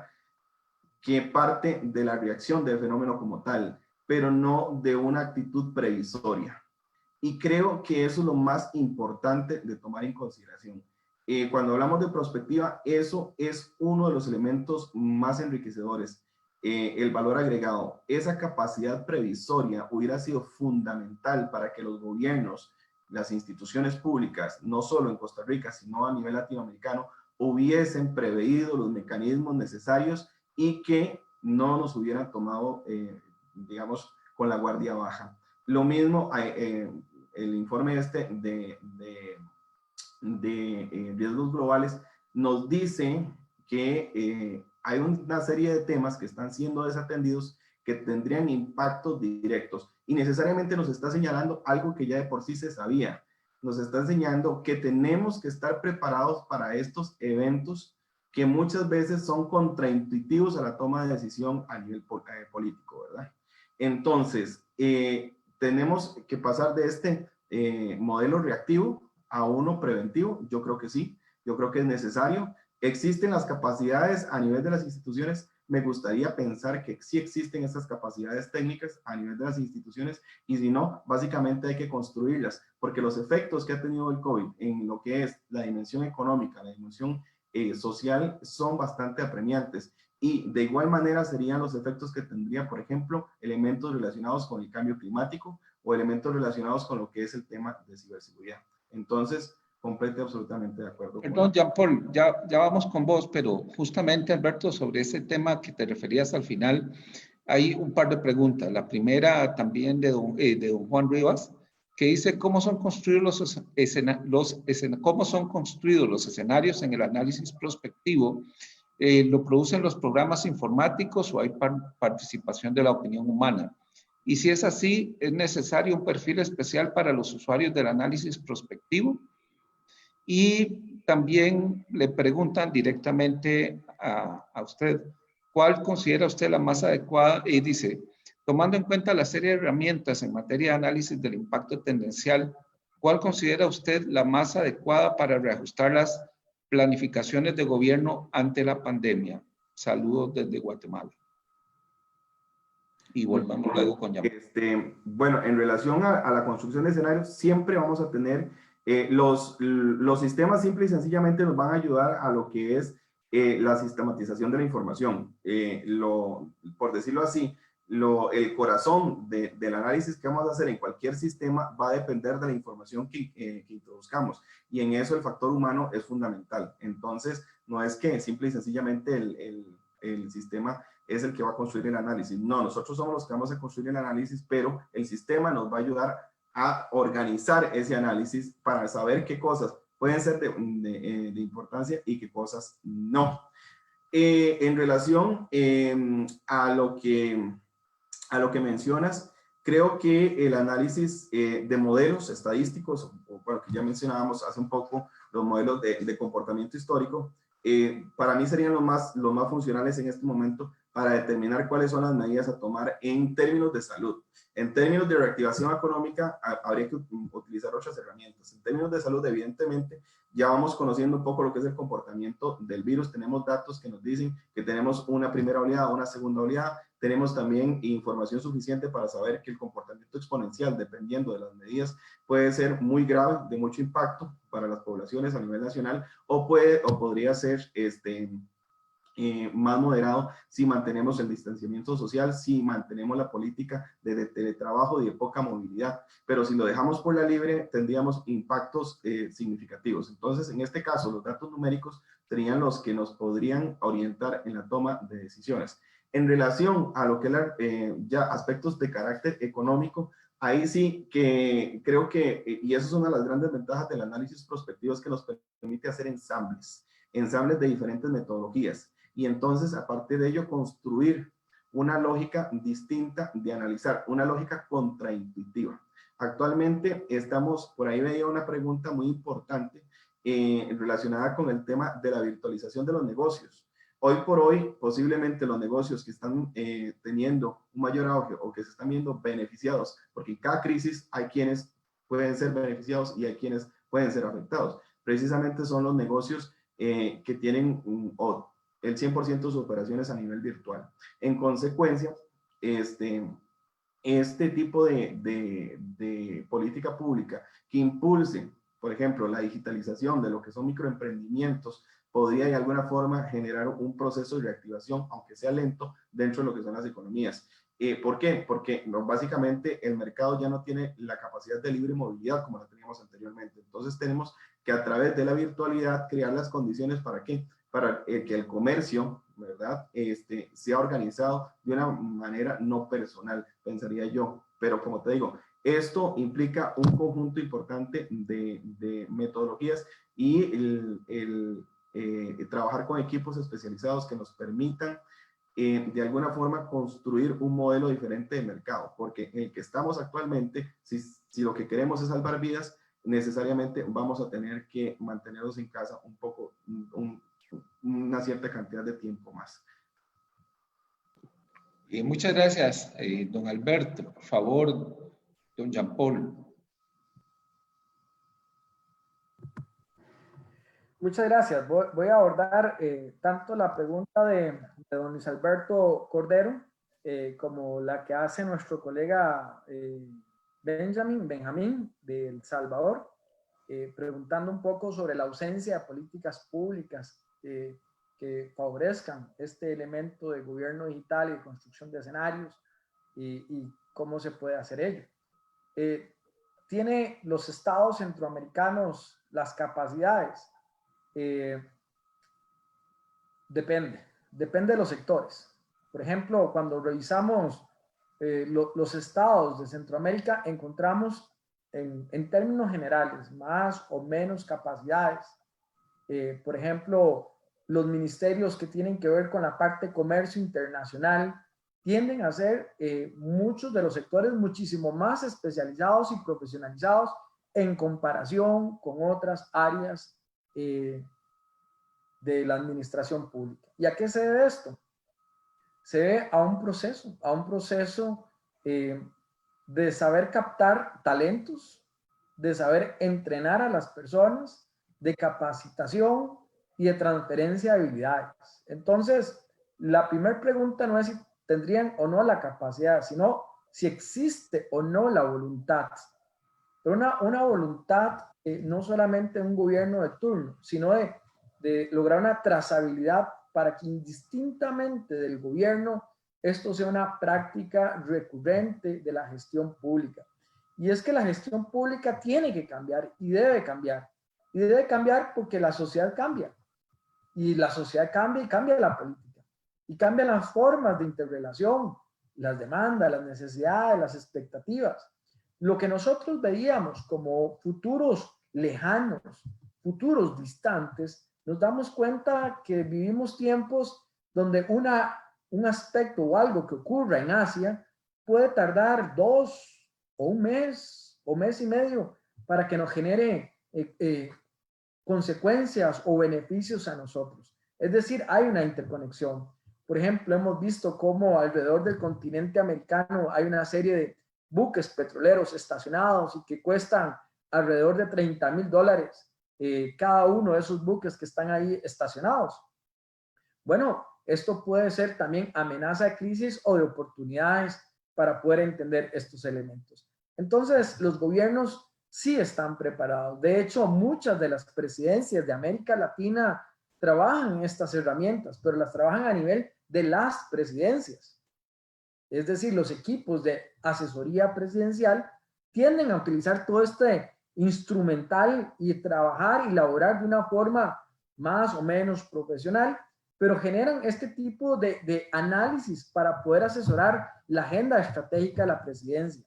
S2: que parte de la reacción del fenómeno como tal, pero no de una actitud previsoria. Y creo que eso es lo más importante de tomar en consideración. Cuando hablamos de prospectiva, eso es uno de los elementos más enriquecedores. El valor agregado, esa capacidad previsoria hubiera sido fundamental para que los gobiernos, las instituciones públicas, no solo en Costa Rica, sino a nivel latinoamericano, hubiesen preveído los mecanismos necesarios y que no nos hubieran tomado, digamos, con la guardia baja. Lo mismo, el informe de riesgos globales nos dice que hay una serie de temas que están siendo desatendidos que tendrían impactos directos y necesariamente nos está señalando algo que ya de por sí se sabía. Nos está enseñando que tenemos que estar preparados para estos eventos que muchas veces son contraintuitivos a la toma de decisión a nivel político, ¿verdad? Entonces, tenemos que pasar de este modelo reactivo a uno preventivo. Yo creo que sí, yo creo que es necesario. ¿Existen las capacidades a nivel de las instituciones? Me gustaría pensar que sí existen esas capacidades técnicas a nivel de las instituciones y si no, básicamente hay que construirlas, porque los efectos que ha tenido el COVID en lo que es la dimensión económica, la dimensión social, son bastante apremiantes. Y de igual manera serían los efectos que tendría, por ejemplo, elementos relacionados con el cambio climático o elementos relacionados con lo que es el tema de ciberseguridad. Entonces, completamente absolutamente de acuerdo.
S1: Perdón, Jean-Paul, ya vamos con vos, pero justamente, Alberto, sobre ese tema que te referías al final, hay un par de preguntas. La primera también de don Juan Rivas, que dice cómo son construidos cómo son construidos los escenarios en el análisis prospectivo. ¿Lo producen los programas informáticos o hay participación de la opinión humana? Y si es así, ¿es necesario un perfil especial para los usuarios del análisis prospectivo? Y también le preguntan directamente a usted, ¿cuál considera usted la más adecuada? Y dice, tomando en cuenta la serie de herramientas en materia de análisis del impacto tendencial, ¿cuál considera usted la más adecuada para reajustar las planificaciones de gobierno ante la pandemia? Saludos desde Guatemala. Y volvamos luego con Jean.
S2: Bueno, en relación a la construcción de escenarios, siempre vamos a tener los sistemas simple y sencillamente nos van a ayudar a lo que es la sistematización de la información. Por decirlo así, el corazón del análisis que vamos a hacer en cualquier sistema va a depender de la información que introduzcamos. Y en eso el factor humano es fundamental. Entonces, no es que simple y sencillamente el sistema es el que va a construir el análisis. No, nosotros somos los que vamos a construir el análisis, pero el sistema nos va a ayudar a organizar ese análisis para saber qué cosas pueden ser de importancia y qué cosas no. En relación a lo que mencionas, creo que el análisis de modelos estadísticos, o bueno, que ya mencionábamos hace un poco, los modelos de comportamiento histórico, para mí serían los más funcionales en este momento para determinar cuáles son las medidas a tomar en términos de salud. En términos de reactivación económica, habría que utilizar otras herramientas. En términos de salud, evidentemente, ya vamos conociendo un poco lo que es el comportamiento del virus. Tenemos datos que nos dicen que tenemos una primera oleada, una segunda oleada. Tenemos también información suficiente para saber que el comportamiento exponencial, dependiendo de las medidas, puede ser muy grave, de mucho impacto para las poblaciones a nivel nacional, o podría ser más moderado si mantenemos el distanciamiento social, si mantenemos la política de teletrabajo y de poca movilidad. Pero si lo dejamos por la libre, tendríamos impactos significativos. Entonces, en este caso, los datos numéricos serían los que nos podrían orientar en la toma de decisiones. En relación a lo que ya aspectos de carácter económico, ahí sí que creo que, y eso es una de las grandes ventajas del análisis prospectivo, es que nos permite hacer ensambles de diferentes metodologías. Y entonces, aparte de ello, construir una lógica distinta de analizar, una lógica contraintuitiva. Actualmente estamos, por ahí veía una pregunta muy importante relacionada con el tema de la virtualización de los negocios. Hoy por hoy, posiblemente los negocios que están teniendo un mayor auge o que se están viendo beneficiados, porque en cada crisis hay quienes pueden ser beneficiados y hay quienes pueden ser afectados. Precisamente son los negocios que tienen el 100% de sus operaciones a nivel virtual. En consecuencia, este tipo de política pública que impulse, por ejemplo, la digitalización de lo que son microemprendimientos, podría de alguna forma generar un proceso de reactivación, aunque sea lento, dentro de lo que son las economías. ¿Por qué? Porque básicamente el mercado ya no tiene la capacidad de libre movilidad como la teníamos anteriormente. Entonces tenemos que a través de la virtualidad crear las condiciones para ¿qué? Para que el comercio, ¿verdad? Sea organizado de una manera no personal, pensaría yo. Pero como te digo, esto implica un conjunto importante de metodologías y trabajar con equipos especializados que nos permitan de alguna forma construir un modelo diferente de mercado, porque en el que estamos actualmente, si lo que queremos es salvar vidas, necesariamente vamos a tener que mantenernos en casa un poco, una cierta cantidad de tiempo más.
S1: Muchas gracias, don Alberto. Por favor, don Jean-Paul.
S3: Muchas gracias. Voy a abordar tanto la pregunta de don Luis Alberto Cordero como la que hace nuestro colega Benjamín de El Salvador, preguntando un poco sobre la ausencia de políticas públicas que favorezcan este elemento de gobierno digital y de construcción de escenarios y cómo se puede hacer ello. ¿tiene los estados centroamericanos las capacidades? Depende de los sectores. Por ejemplo, cuando revisamos los estados de Centroamérica, encontramos en términos generales más o menos capacidades. Por ejemplo, los ministerios que tienen que ver con la parte de comercio internacional tienden a ser muchos de los sectores muchísimo más especializados y profesionalizados en comparación con otras áreas de la administración pública. ¿Y a qué se debe esto? Se debe a un proceso de saber captar talentos, de saber entrenar a las personas, de capacitación y de transferencia de habilidades. Entonces, la primera pregunta no es si tendrían o no la capacidad, sino si existe o no la voluntad. Pero una voluntad no solamente de un gobierno de turno, sino de lograr una trazabilidad para que indistintamente del gobierno esto sea una práctica recurrente de la gestión pública. Y es que la gestión pública tiene que cambiar y debe cambiar. Y debe cambiar porque la sociedad cambia. Y la sociedad cambia y cambia la política. Y cambian las formas de interrelación, las demandas, las necesidades, las expectativas. Lo que nosotros veíamos como futuros lejanos, futuros distantes, nos damos cuenta que vivimos tiempos donde un aspecto o algo que ocurra en Asia puede tardar 2 o un mes o mes y medio para que nos genere consecuencias o beneficios a nosotros. Es decir, hay una interconexión. Por ejemplo, hemos visto cómo alrededor del continente americano hay una serie de buques petroleros estacionados y que cuestan alrededor de $30,000 cada uno de esos buques que están ahí estacionados. Bueno, esto puede ser también amenaza de crisis o de oportunidades para poder entender estos elementos. Entonces, los gobiernos sí están preparados. De hecho, muchas de las presidencias de América Latina trabajan en estas herramientas, pero las trabajan a nivel de las presidencias. Es decir, los equipos de asesoría presidencial tienden a utilizar todo este instrumental y trabajar y laborar de una forma más o menos profesional, pero generan este tipo de análisis para poder asesorar la agenda estratégica de la presidencia.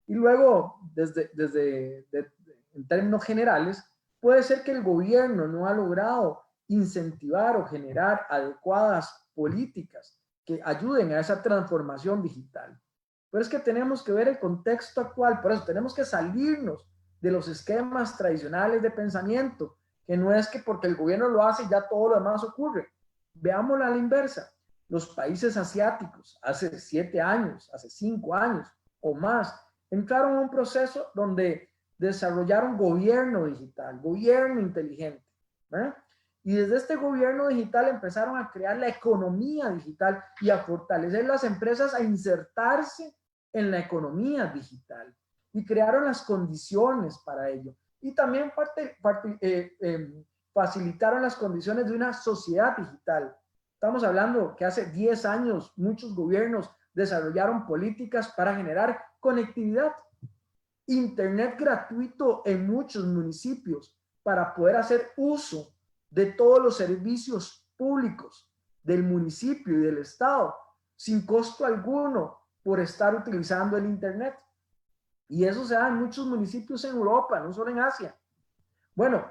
S3: Y luego, en términos generales, puede ser que el gobierno no ha logrado incentivar o generar adecuadas políticas que ayuden a esa transformación digital. Pero es que tenemos que ver el contexto actual, por eso tenemos que salirnos de los esquemas tradicionales de pensamiento, que no es que porque el gobierno lo hace ya todo lo demás ocurre. Veámoslo a la inversa. Los países asiáticos hace 7 años, hace 5 años o más, entraron en un proceso donde desarrollaron gobierno digital, gobierno inteligente, ¿verdad? Y desde este gobierno digital empezaron a crear la economía digital y a fortalecer las empresas a insertarse en la economía digital. Y crearon las condiciones para ello. Y también facilitaron las condiciones de una sociedad digital. Estamos hablando que hace 10 años muchos gobiernos desarrollaron políticas para generar conectividad, internet gratuito en muchos municipios para poder hacer uso de todos los servicios públicos del municipio y del estado sin costo alguno por estar utilizando el internet. Y eso se da en muchos municipios en Europa, no solo en Asia. Bueno,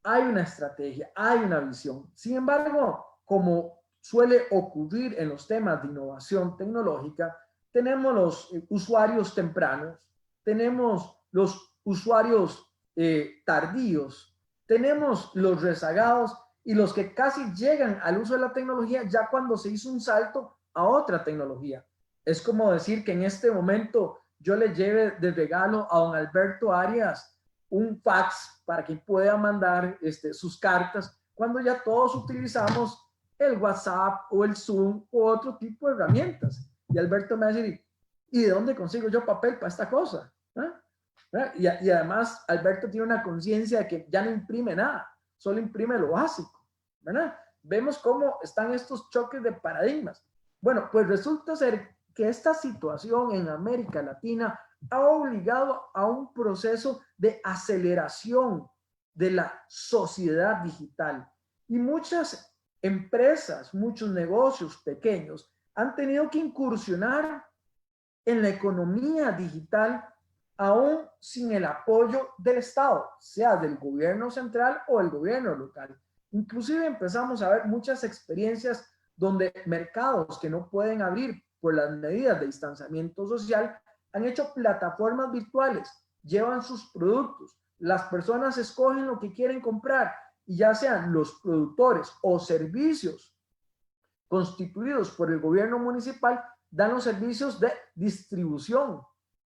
S3: hay una estrategia, hay una visión. Sin embargo, como suele ocurrir en los temas de innovación tecnológica, tenemos los usuarios tempranos, tenemos los usuarios tardíos, tenemos los rezagados y los que casi llegan al uso de la tecnología ya cuando se hizo un salto a otra tecnología. Es como decir que en este momento yo le lleve de regalo a don Alberto Arias un fax para que pueda mandar sus cartas, cuando ya todos utilizamos el WhatsApp o el Zoom o otro tipo de herramientas. Y Alberto me va a decir, ¿y de dónde consigo yo papel para esta cosa? ¿Eh? Y además Alberto tiene una conciencia de que ya no imprime nada, solo imprime lo básico, ¿verdad? Vemos cómo están estos choques de paradigmas. Bueno, pues resulta ser que esta situación en América Latina ha obligado a un proceso de aceleración de la sociedad digital. Y muchas empresas, muchos negocios pequeños han tenido que incursionar en la economía digital aún sin el apoyo del Estado, sea del gobierno central o del gobierno local. Inclusive empezamos a ver muchas experiencias donde mercados que no pueden abrir por las medidas de distanciamiento social han hecho plataformas virtuales, llevan sus productos, las personas escogen lo que quieren comprar y ya sean los productores o servicios constituidos por el gobierno municipal dan los servicios de distribución,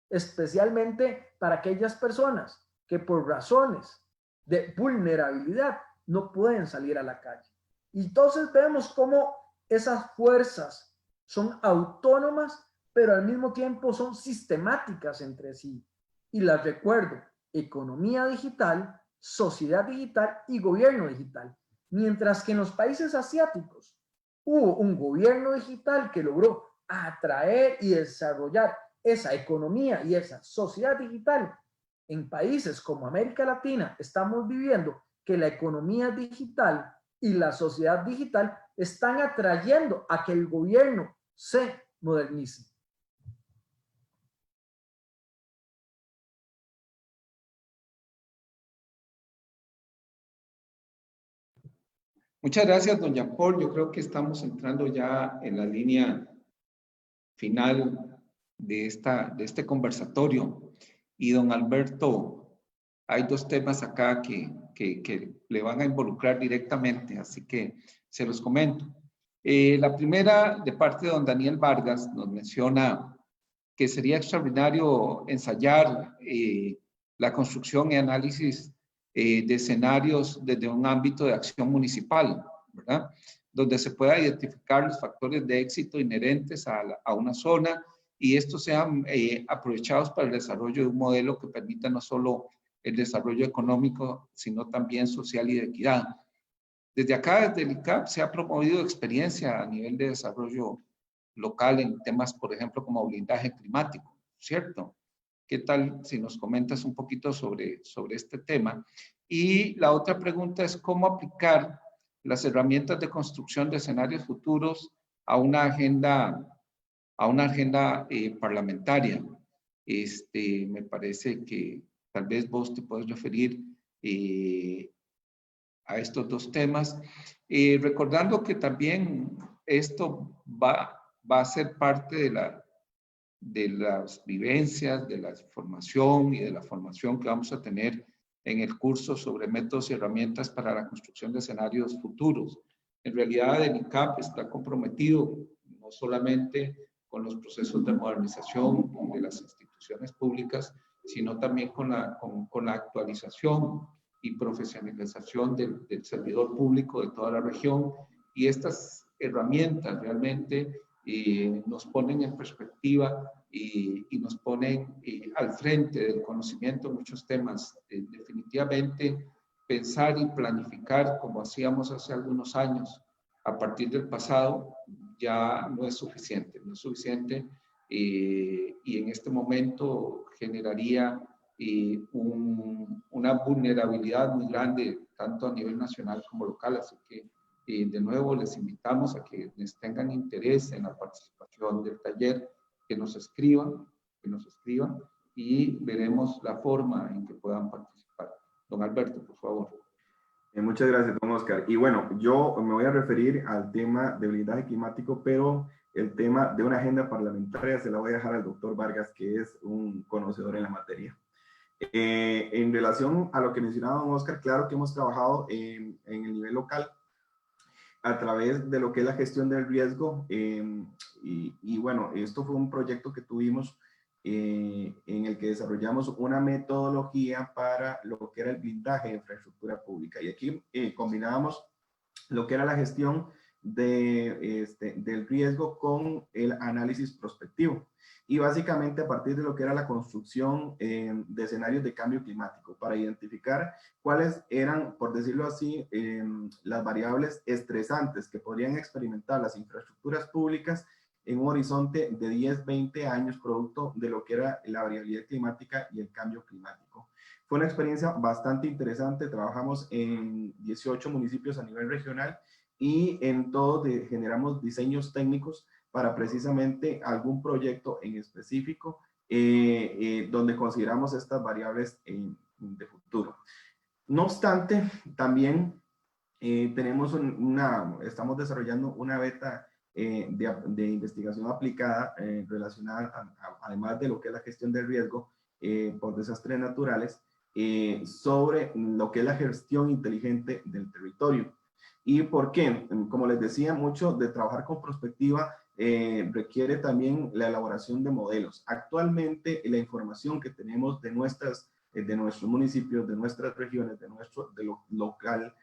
S3: especialmente para aquellas personas que por razones de vulnerabilidad no pueden salir a la calle. Y entonces vemos cómo esas fuerzas son autónomas, pero al mismo tiempo son sistemáticas entre sí. Y las recuerdo, economía digital, sociedad digital y gobierno digital. Mientras que en los países asiáticos hubo un gobierno digital que logró atraer y desarrollar esa economía y esa sociedad digital. En países como América Latina estamos viviendo que la economía digital y la sociedad digital están atrayendo a que el gobierno se modernice.
S1: Muchas gracias, don Jean Paul. Yo creo que estamos entrando ya en la línea final de este conversatorio. Y don Alberto, hay dos temas acá que le van a involucrar directamente, así que se los comento. La primera, de parte de don Daniel Vargas, nos menciona que sería extraordinario ensayar la construcción y análisis de escenarios desde un ámbito de acción municipal, ¿verdad? Donde se pueda identificar los factores de éxito inherentes a una zona y estos sean aprovechados para el desarrollo de un modelo que permita no solo el desarrollo económico, sino también social y de equidad. Desde acá, desde el ICAP, se ha promovido experiencia a nivel de desarrollo local en temas, por ejemplo, como blindaje climático, ¿cierto? ¿Qué tal si nos comentas un poquito sobre este tema? Y la otra pregunta es cómo aplicar las herramientas de construcción de escenarios futuros a una agenda parlamentaria. Me parece que tal vez vos te puedes referir a estos dos temas, recordando que también esto va a ser parte de las vivencias, de la formación y de la formación que vamos a tener en el curso sobre métodos y herramientas para la construcción de escenarios futuros. En realidad, el ICAP está comprometido no solamente con los procesos de modernización de las instituciones públicas, sino también con la actualización y profesionalización del servidor público de toda la región. Y estas herramientas realmente nos ponen en perspectiva y nos ponen al frente del conocimiento en muchos temas. Definitivamente pensar y planificar como hacíamos hace algunos años a partir del pasado ya no es suficiente, y en este momento generaría una vulnerabilidad muy grande tanto a nivel nacional como local, así que de nuevo les invitamos a que les tengan interés en la participación del taller, que nos escriban y veremos la forma en que puedan participar. Don Alberto, por favor.
S2: Muchas gracias, don Oscar. Y bueno, yo me voy a referir al tema de blindaje climático, pero el tema de una agenda parlamentaria se la voy a dejar al doctor Vargas, que es un conocedor en la materia. En relación a lo que mencionaba don Oscar, claro que hemos trabajado en el nivel local a través de lo que es la gestión del riesgo. Y bueno, esto fue un proyecto que tuvimos en el que desarrollamos una metodología para lo que era el blindaje de infraestructura pública. Y aquí combinábamos lo que era la gestión del riesgo con el análisis prospectivo. Y básicamente a partir de lo que era la construcción de escenarios de cambio climático para identificar cuáles eran, por decirlo así, las variables estresantes que podrían experimentar las infraestructuras públicas en un horizonte de 10, 20 años, producto de lo que era la variabilidad climática y el cambio climático. Fue una experiencia bastante interesante. Trabajamos en 18 municipios a nivel regional y en todos generamos diseños técnicos para precisamente algún proyecto en específico donde consideramos estas variables de futuro. No obstante, también estamos desarrollando una beta de investigación aplicada relacionada, además de lo que es la gestión del riesgo por desastres naturales, sobre lo que es la gestión inteligente del territorio. ¿Y por qué? Como les decía, mucho de trabajar con prospectiva requiere también la elaboración de modelos. Actualmente, la información que tenemos de nuestros municipios, de nuestras regiones, de lo local,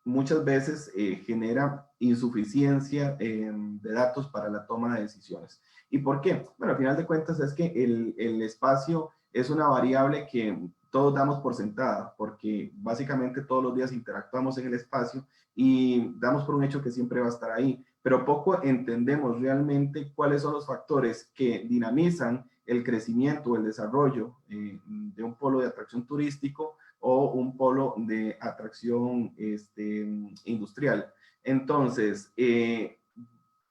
S2: muchas veces genera insuficiencia de datos para la toma de decisiones. ¿Y por qué? Bueno, al final de cuentas es que el espacio es una variable que todos damos por sentada, porque básicamente todos los días interactuamos en el espacio y damos por un hecho que siempre va a estar ahí, pero poco entendemos realmente cuáles son los factores que dinamizan el crecimiento o el desarrollo de un polo de atracción turístico o un polo de atracción industrial. Entonces,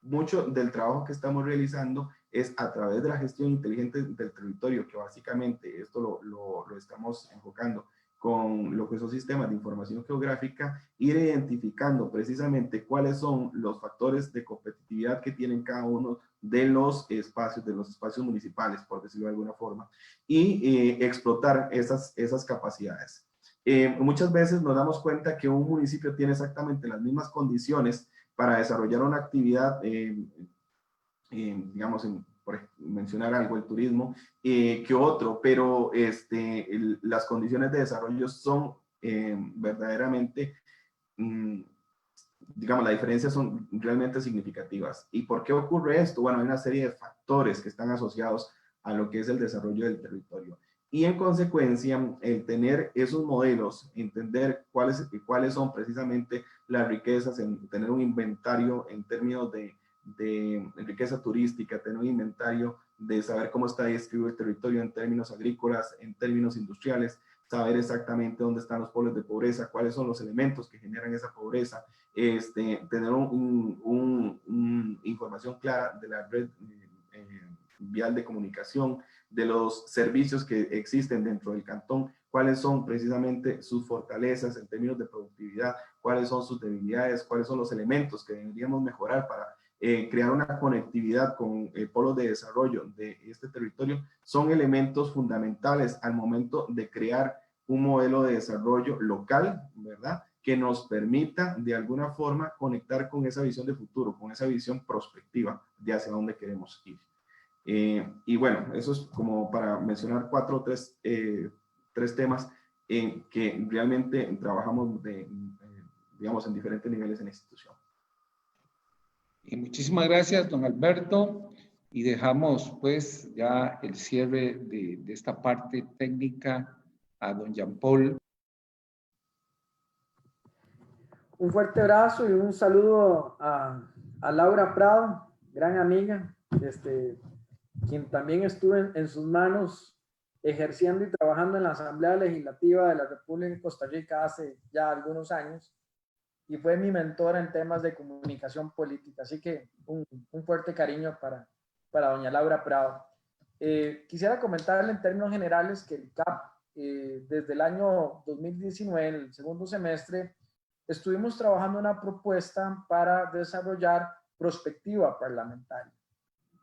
S2: mucho del trabajo que estamos realizando es a través de la gestión inteligente del territorio, que básicamente esto lo estamos enfocando con lo que son sistemas de información geográfica, ir identificando precisamente cuáles son los factores de competitividad que tienen cada uno de los espacios municipales, por decirlo de alguna forma, y explotar esas capacidades. Muchas veces nos damos cuenta que un municipio tiene exactamente las mismas condiciones para desarrollar una actividad, digamos, por mencionar algo, el turismo, que otro, pero las condiciones de desarrollo son verdaderamente, digamos, las diferencias son realmente significativas. ¿Y por qué ocurre esto? Bueno, hay una serie de factores que están asociados a lo que es el desarrollo del territorio. Y en consecuencia, el tener esos modelos, entender cuáles son precisamente las riquezas, tener un inventario en términos de riqueza turística, tener un inventario de saber cómo está distribuido el territorio en términos agrícolas, en términos industriales, saber exactamente dónde están los polos de pobreza, cuáles son los elementos que generan esa pobreza, tener información clara de la red vial de comunicación, de los servicios que existen dentro del cantón, cuáles son precisamente sus fortalezas en términos de productividad, cuáles son sus debilidades, cuáles son los elementos que deberíamos mejorar para crear una conectividad con polos de desarrollo de este territorio, son elementos fundamentales al momento de crear un modelo de desarrollo local, ¿verdad?, que nos permita de alguna forma conectar con esa visión de futuro, con esa visión prospectiva de hacia dónde queremos ir. Y bueno, eso es como para mencionar tres temas en que realmente trabajamos digamos, en diferentes niveles en la institución.
S1: Y muchísimas gracias, don Alberto. Y dejamos pues ya el cierre de esta parte técnica a don Jean Paul.
S3: Un fuerte abrazo y un saludo a Laura Prado, gran amiga, quien también estuve en sus manos ejerciendo y trabajando en la Asamblea Legislativa de la República de Costa Rica hace ya algunos años y fue mi mentora en temas de comunicación política. Así que un fuerte cariño para doña Laura Prado. Quisiera comentarle en términos generales que el CAP, desde el año 2019, en el segundo semestre, estuvimos trabajando una propuesta para desarrollar prospectiva parlamentaria.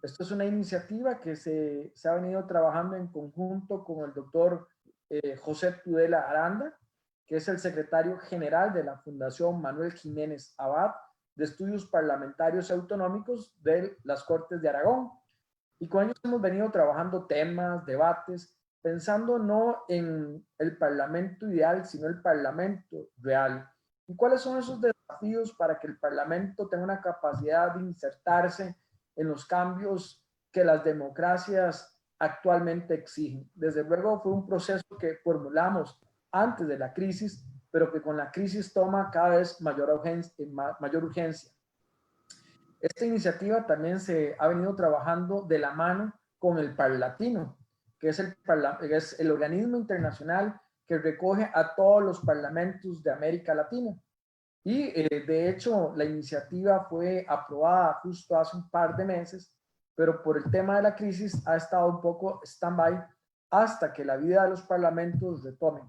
S3: Esto es una iniciativa que se ha venido trabajando en conjunto con el doctor José Tudela Aranda, que es el secretario general de la Fundación Manuel Jiménez Abad de Estudios Parlamentarios Autonómicos de las Cortes de Aragón. Y con ellos hemos venido trabajando temas, debates, pensando no en el parlamento ideal, sino el parlamento real. ¿Y cuáles son esos desafíos para que el parlamento tenga una capacidad de insertarse en los cambios que las democracias actualmente exigen? Desde luego fue un proceso que formulamos antes de la crisis, pero que con la crisis toma cada vez mayor urgencia. Esta iniciativa también se ha venido trabajando de la mano con el Parlatino, que es el organismo internacional que recoge a todos los parlamentos de América Latina. Y de hecho, la iniciativa fue aprobada justo hace un par de meses, pero por el tema de la crisis ha estado un poco stand-by hasta que la vida de los parlamentos retome.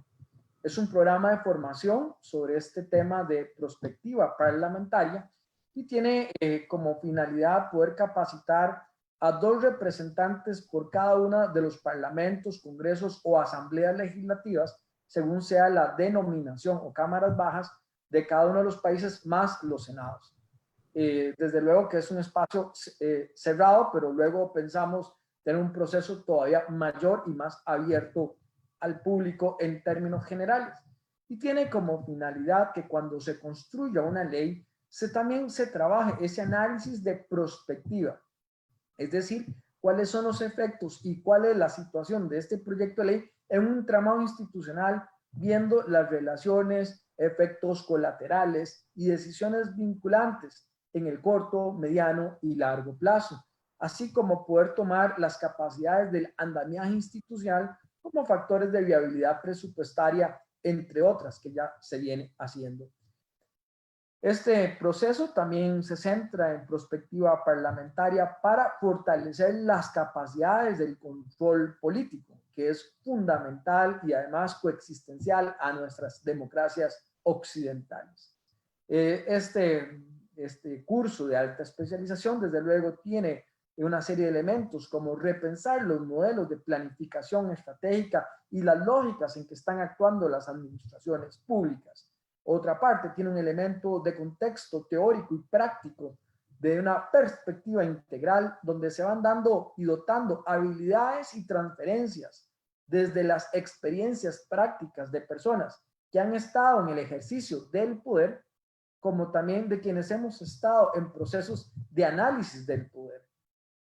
S3: Es un programa de formación sobre este tema de prospectiva parlamentaria y tiene como finalidad poder capacitar a 2 representantes por cada uno de los parlamentos, congresos o asambleas legislativas, según sea la denominación o cámaras bajas de cada uno de los países, más los senados. Desde luego que es un espacio cerrado, pero luego pensamos tener un proceso todavía mayor y más abierto al público en términos generales. Y tiene como finalidad que cuando se construya una ley, también se trabaje ese análisis de prospectiva. Es decir, cuáles son los efectos y cuál es la situación de este proyecto de ley en un entramado institucional, viendo las relaciones, efectos colaterales y decisiones vinculantes en el corto, mediano y largo plazo, así como poder tomar las capacidades del andamiaje institucional como factores de viabilidad presupuestaria, entre otras que ya se viene haciendo. Este proceso también se centra en prospectiva parlamentaria para fortalecer las capacidades del control político, que es fundamental y además coexistencial a nuestras democracias occidentales. Este curso de alta especialización, desde luego, tiene una serie de elementos como repensar los modelos de planificación estratégica y las lógicas en que están actuando las administraciones públicas. Otra parte tiene un elemento de contexto teórico y práctico de una perspectiva integral donde se van dando y dotando habilidades y transferencias desde las experiencias prácticas de personas que han estado en el ejercicio del poder, como también de quienes hemos estado en procesos de análisis del poder.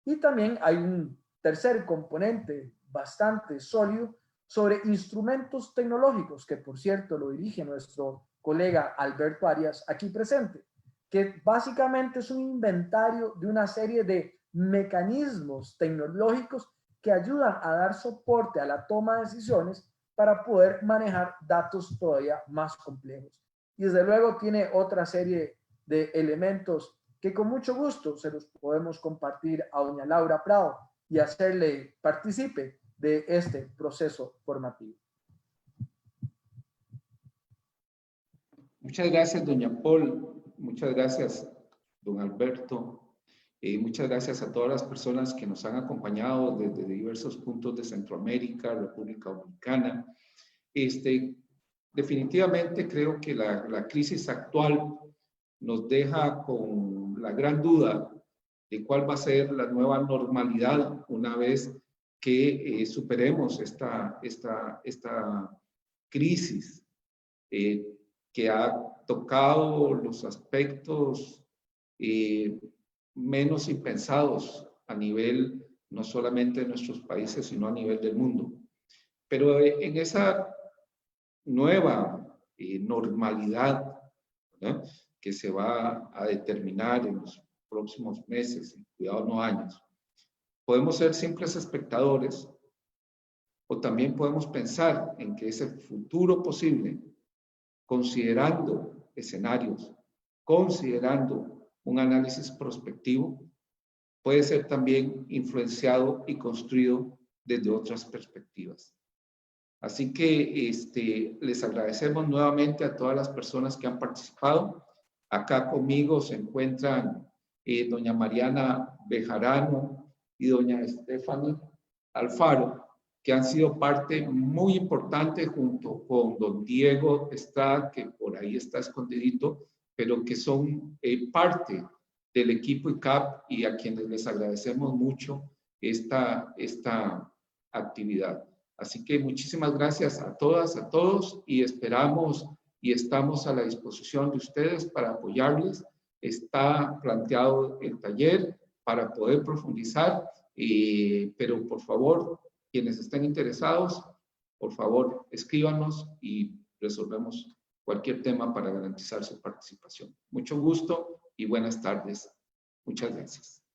S3: Y también hay un tercer componente bastante sólido sobre instrumentos tecnológicos, que por cierto lo dirige nuestro colega Alberto Arias aquí presente, que básicamente es un inventario de una serie de mecanismos tecnológicos que ayudan a dar soporte a la toma de decisiones para poder manejar datos todavía más complejos. Y desde luego tiene otra serie de elementos que con mucho gusto se los podemos compartir a doña Laura Prado y hacerle partícipe de este proceso formativo.
S1: Muchas gracias, doña Paul. Muchas gracias, don Alberto. Muchas gracias a todas las personas que nos han acompañado desde diversos puntos de Centroamérica, República Dominicana. Definitivamente creo que la crisis actual nos deja con la gran duda de cuál va a ser la nueva normalidad una vez que superemos esta crisis que ha tocado los aspectos menos impensados a nivel no solamente de nuestros países, sino a nivel del mundo. Pero en esa nueva normalidad, ¿no?, que se va a determinar en los próximos meses, cuidado no años, podemos ser simples espectadores o también podemos pensar en que ese futuro posible, considerando escenarios, considerando un análisis prospectivo, puede ser también influenciado y construido desde otras perspectivas. Así que les agradecemos nuevamente a todas las personas que han participado. Acá conmigo se encuentran doña Mariana Bejarano y doña Stephanie Alfaro, que han sido parte muy importante junto con don Diego Estrada, que por ahí está escondidito, pero que son parte del equipo ICAP y a quienes les agradecemos mucho esta actividad. Así que muchísimas gracias a todas, a todos, y esperamos y estamos a la disposición de ustedes para apoyarles. Está planteado el taller para poder profundizar, pero por favor, quienes estén interesados, por favor, escríbanos y resolvemos cualquier tema para garantizar su participación. Mucho gusto y buenas tardes. Muchas gracias.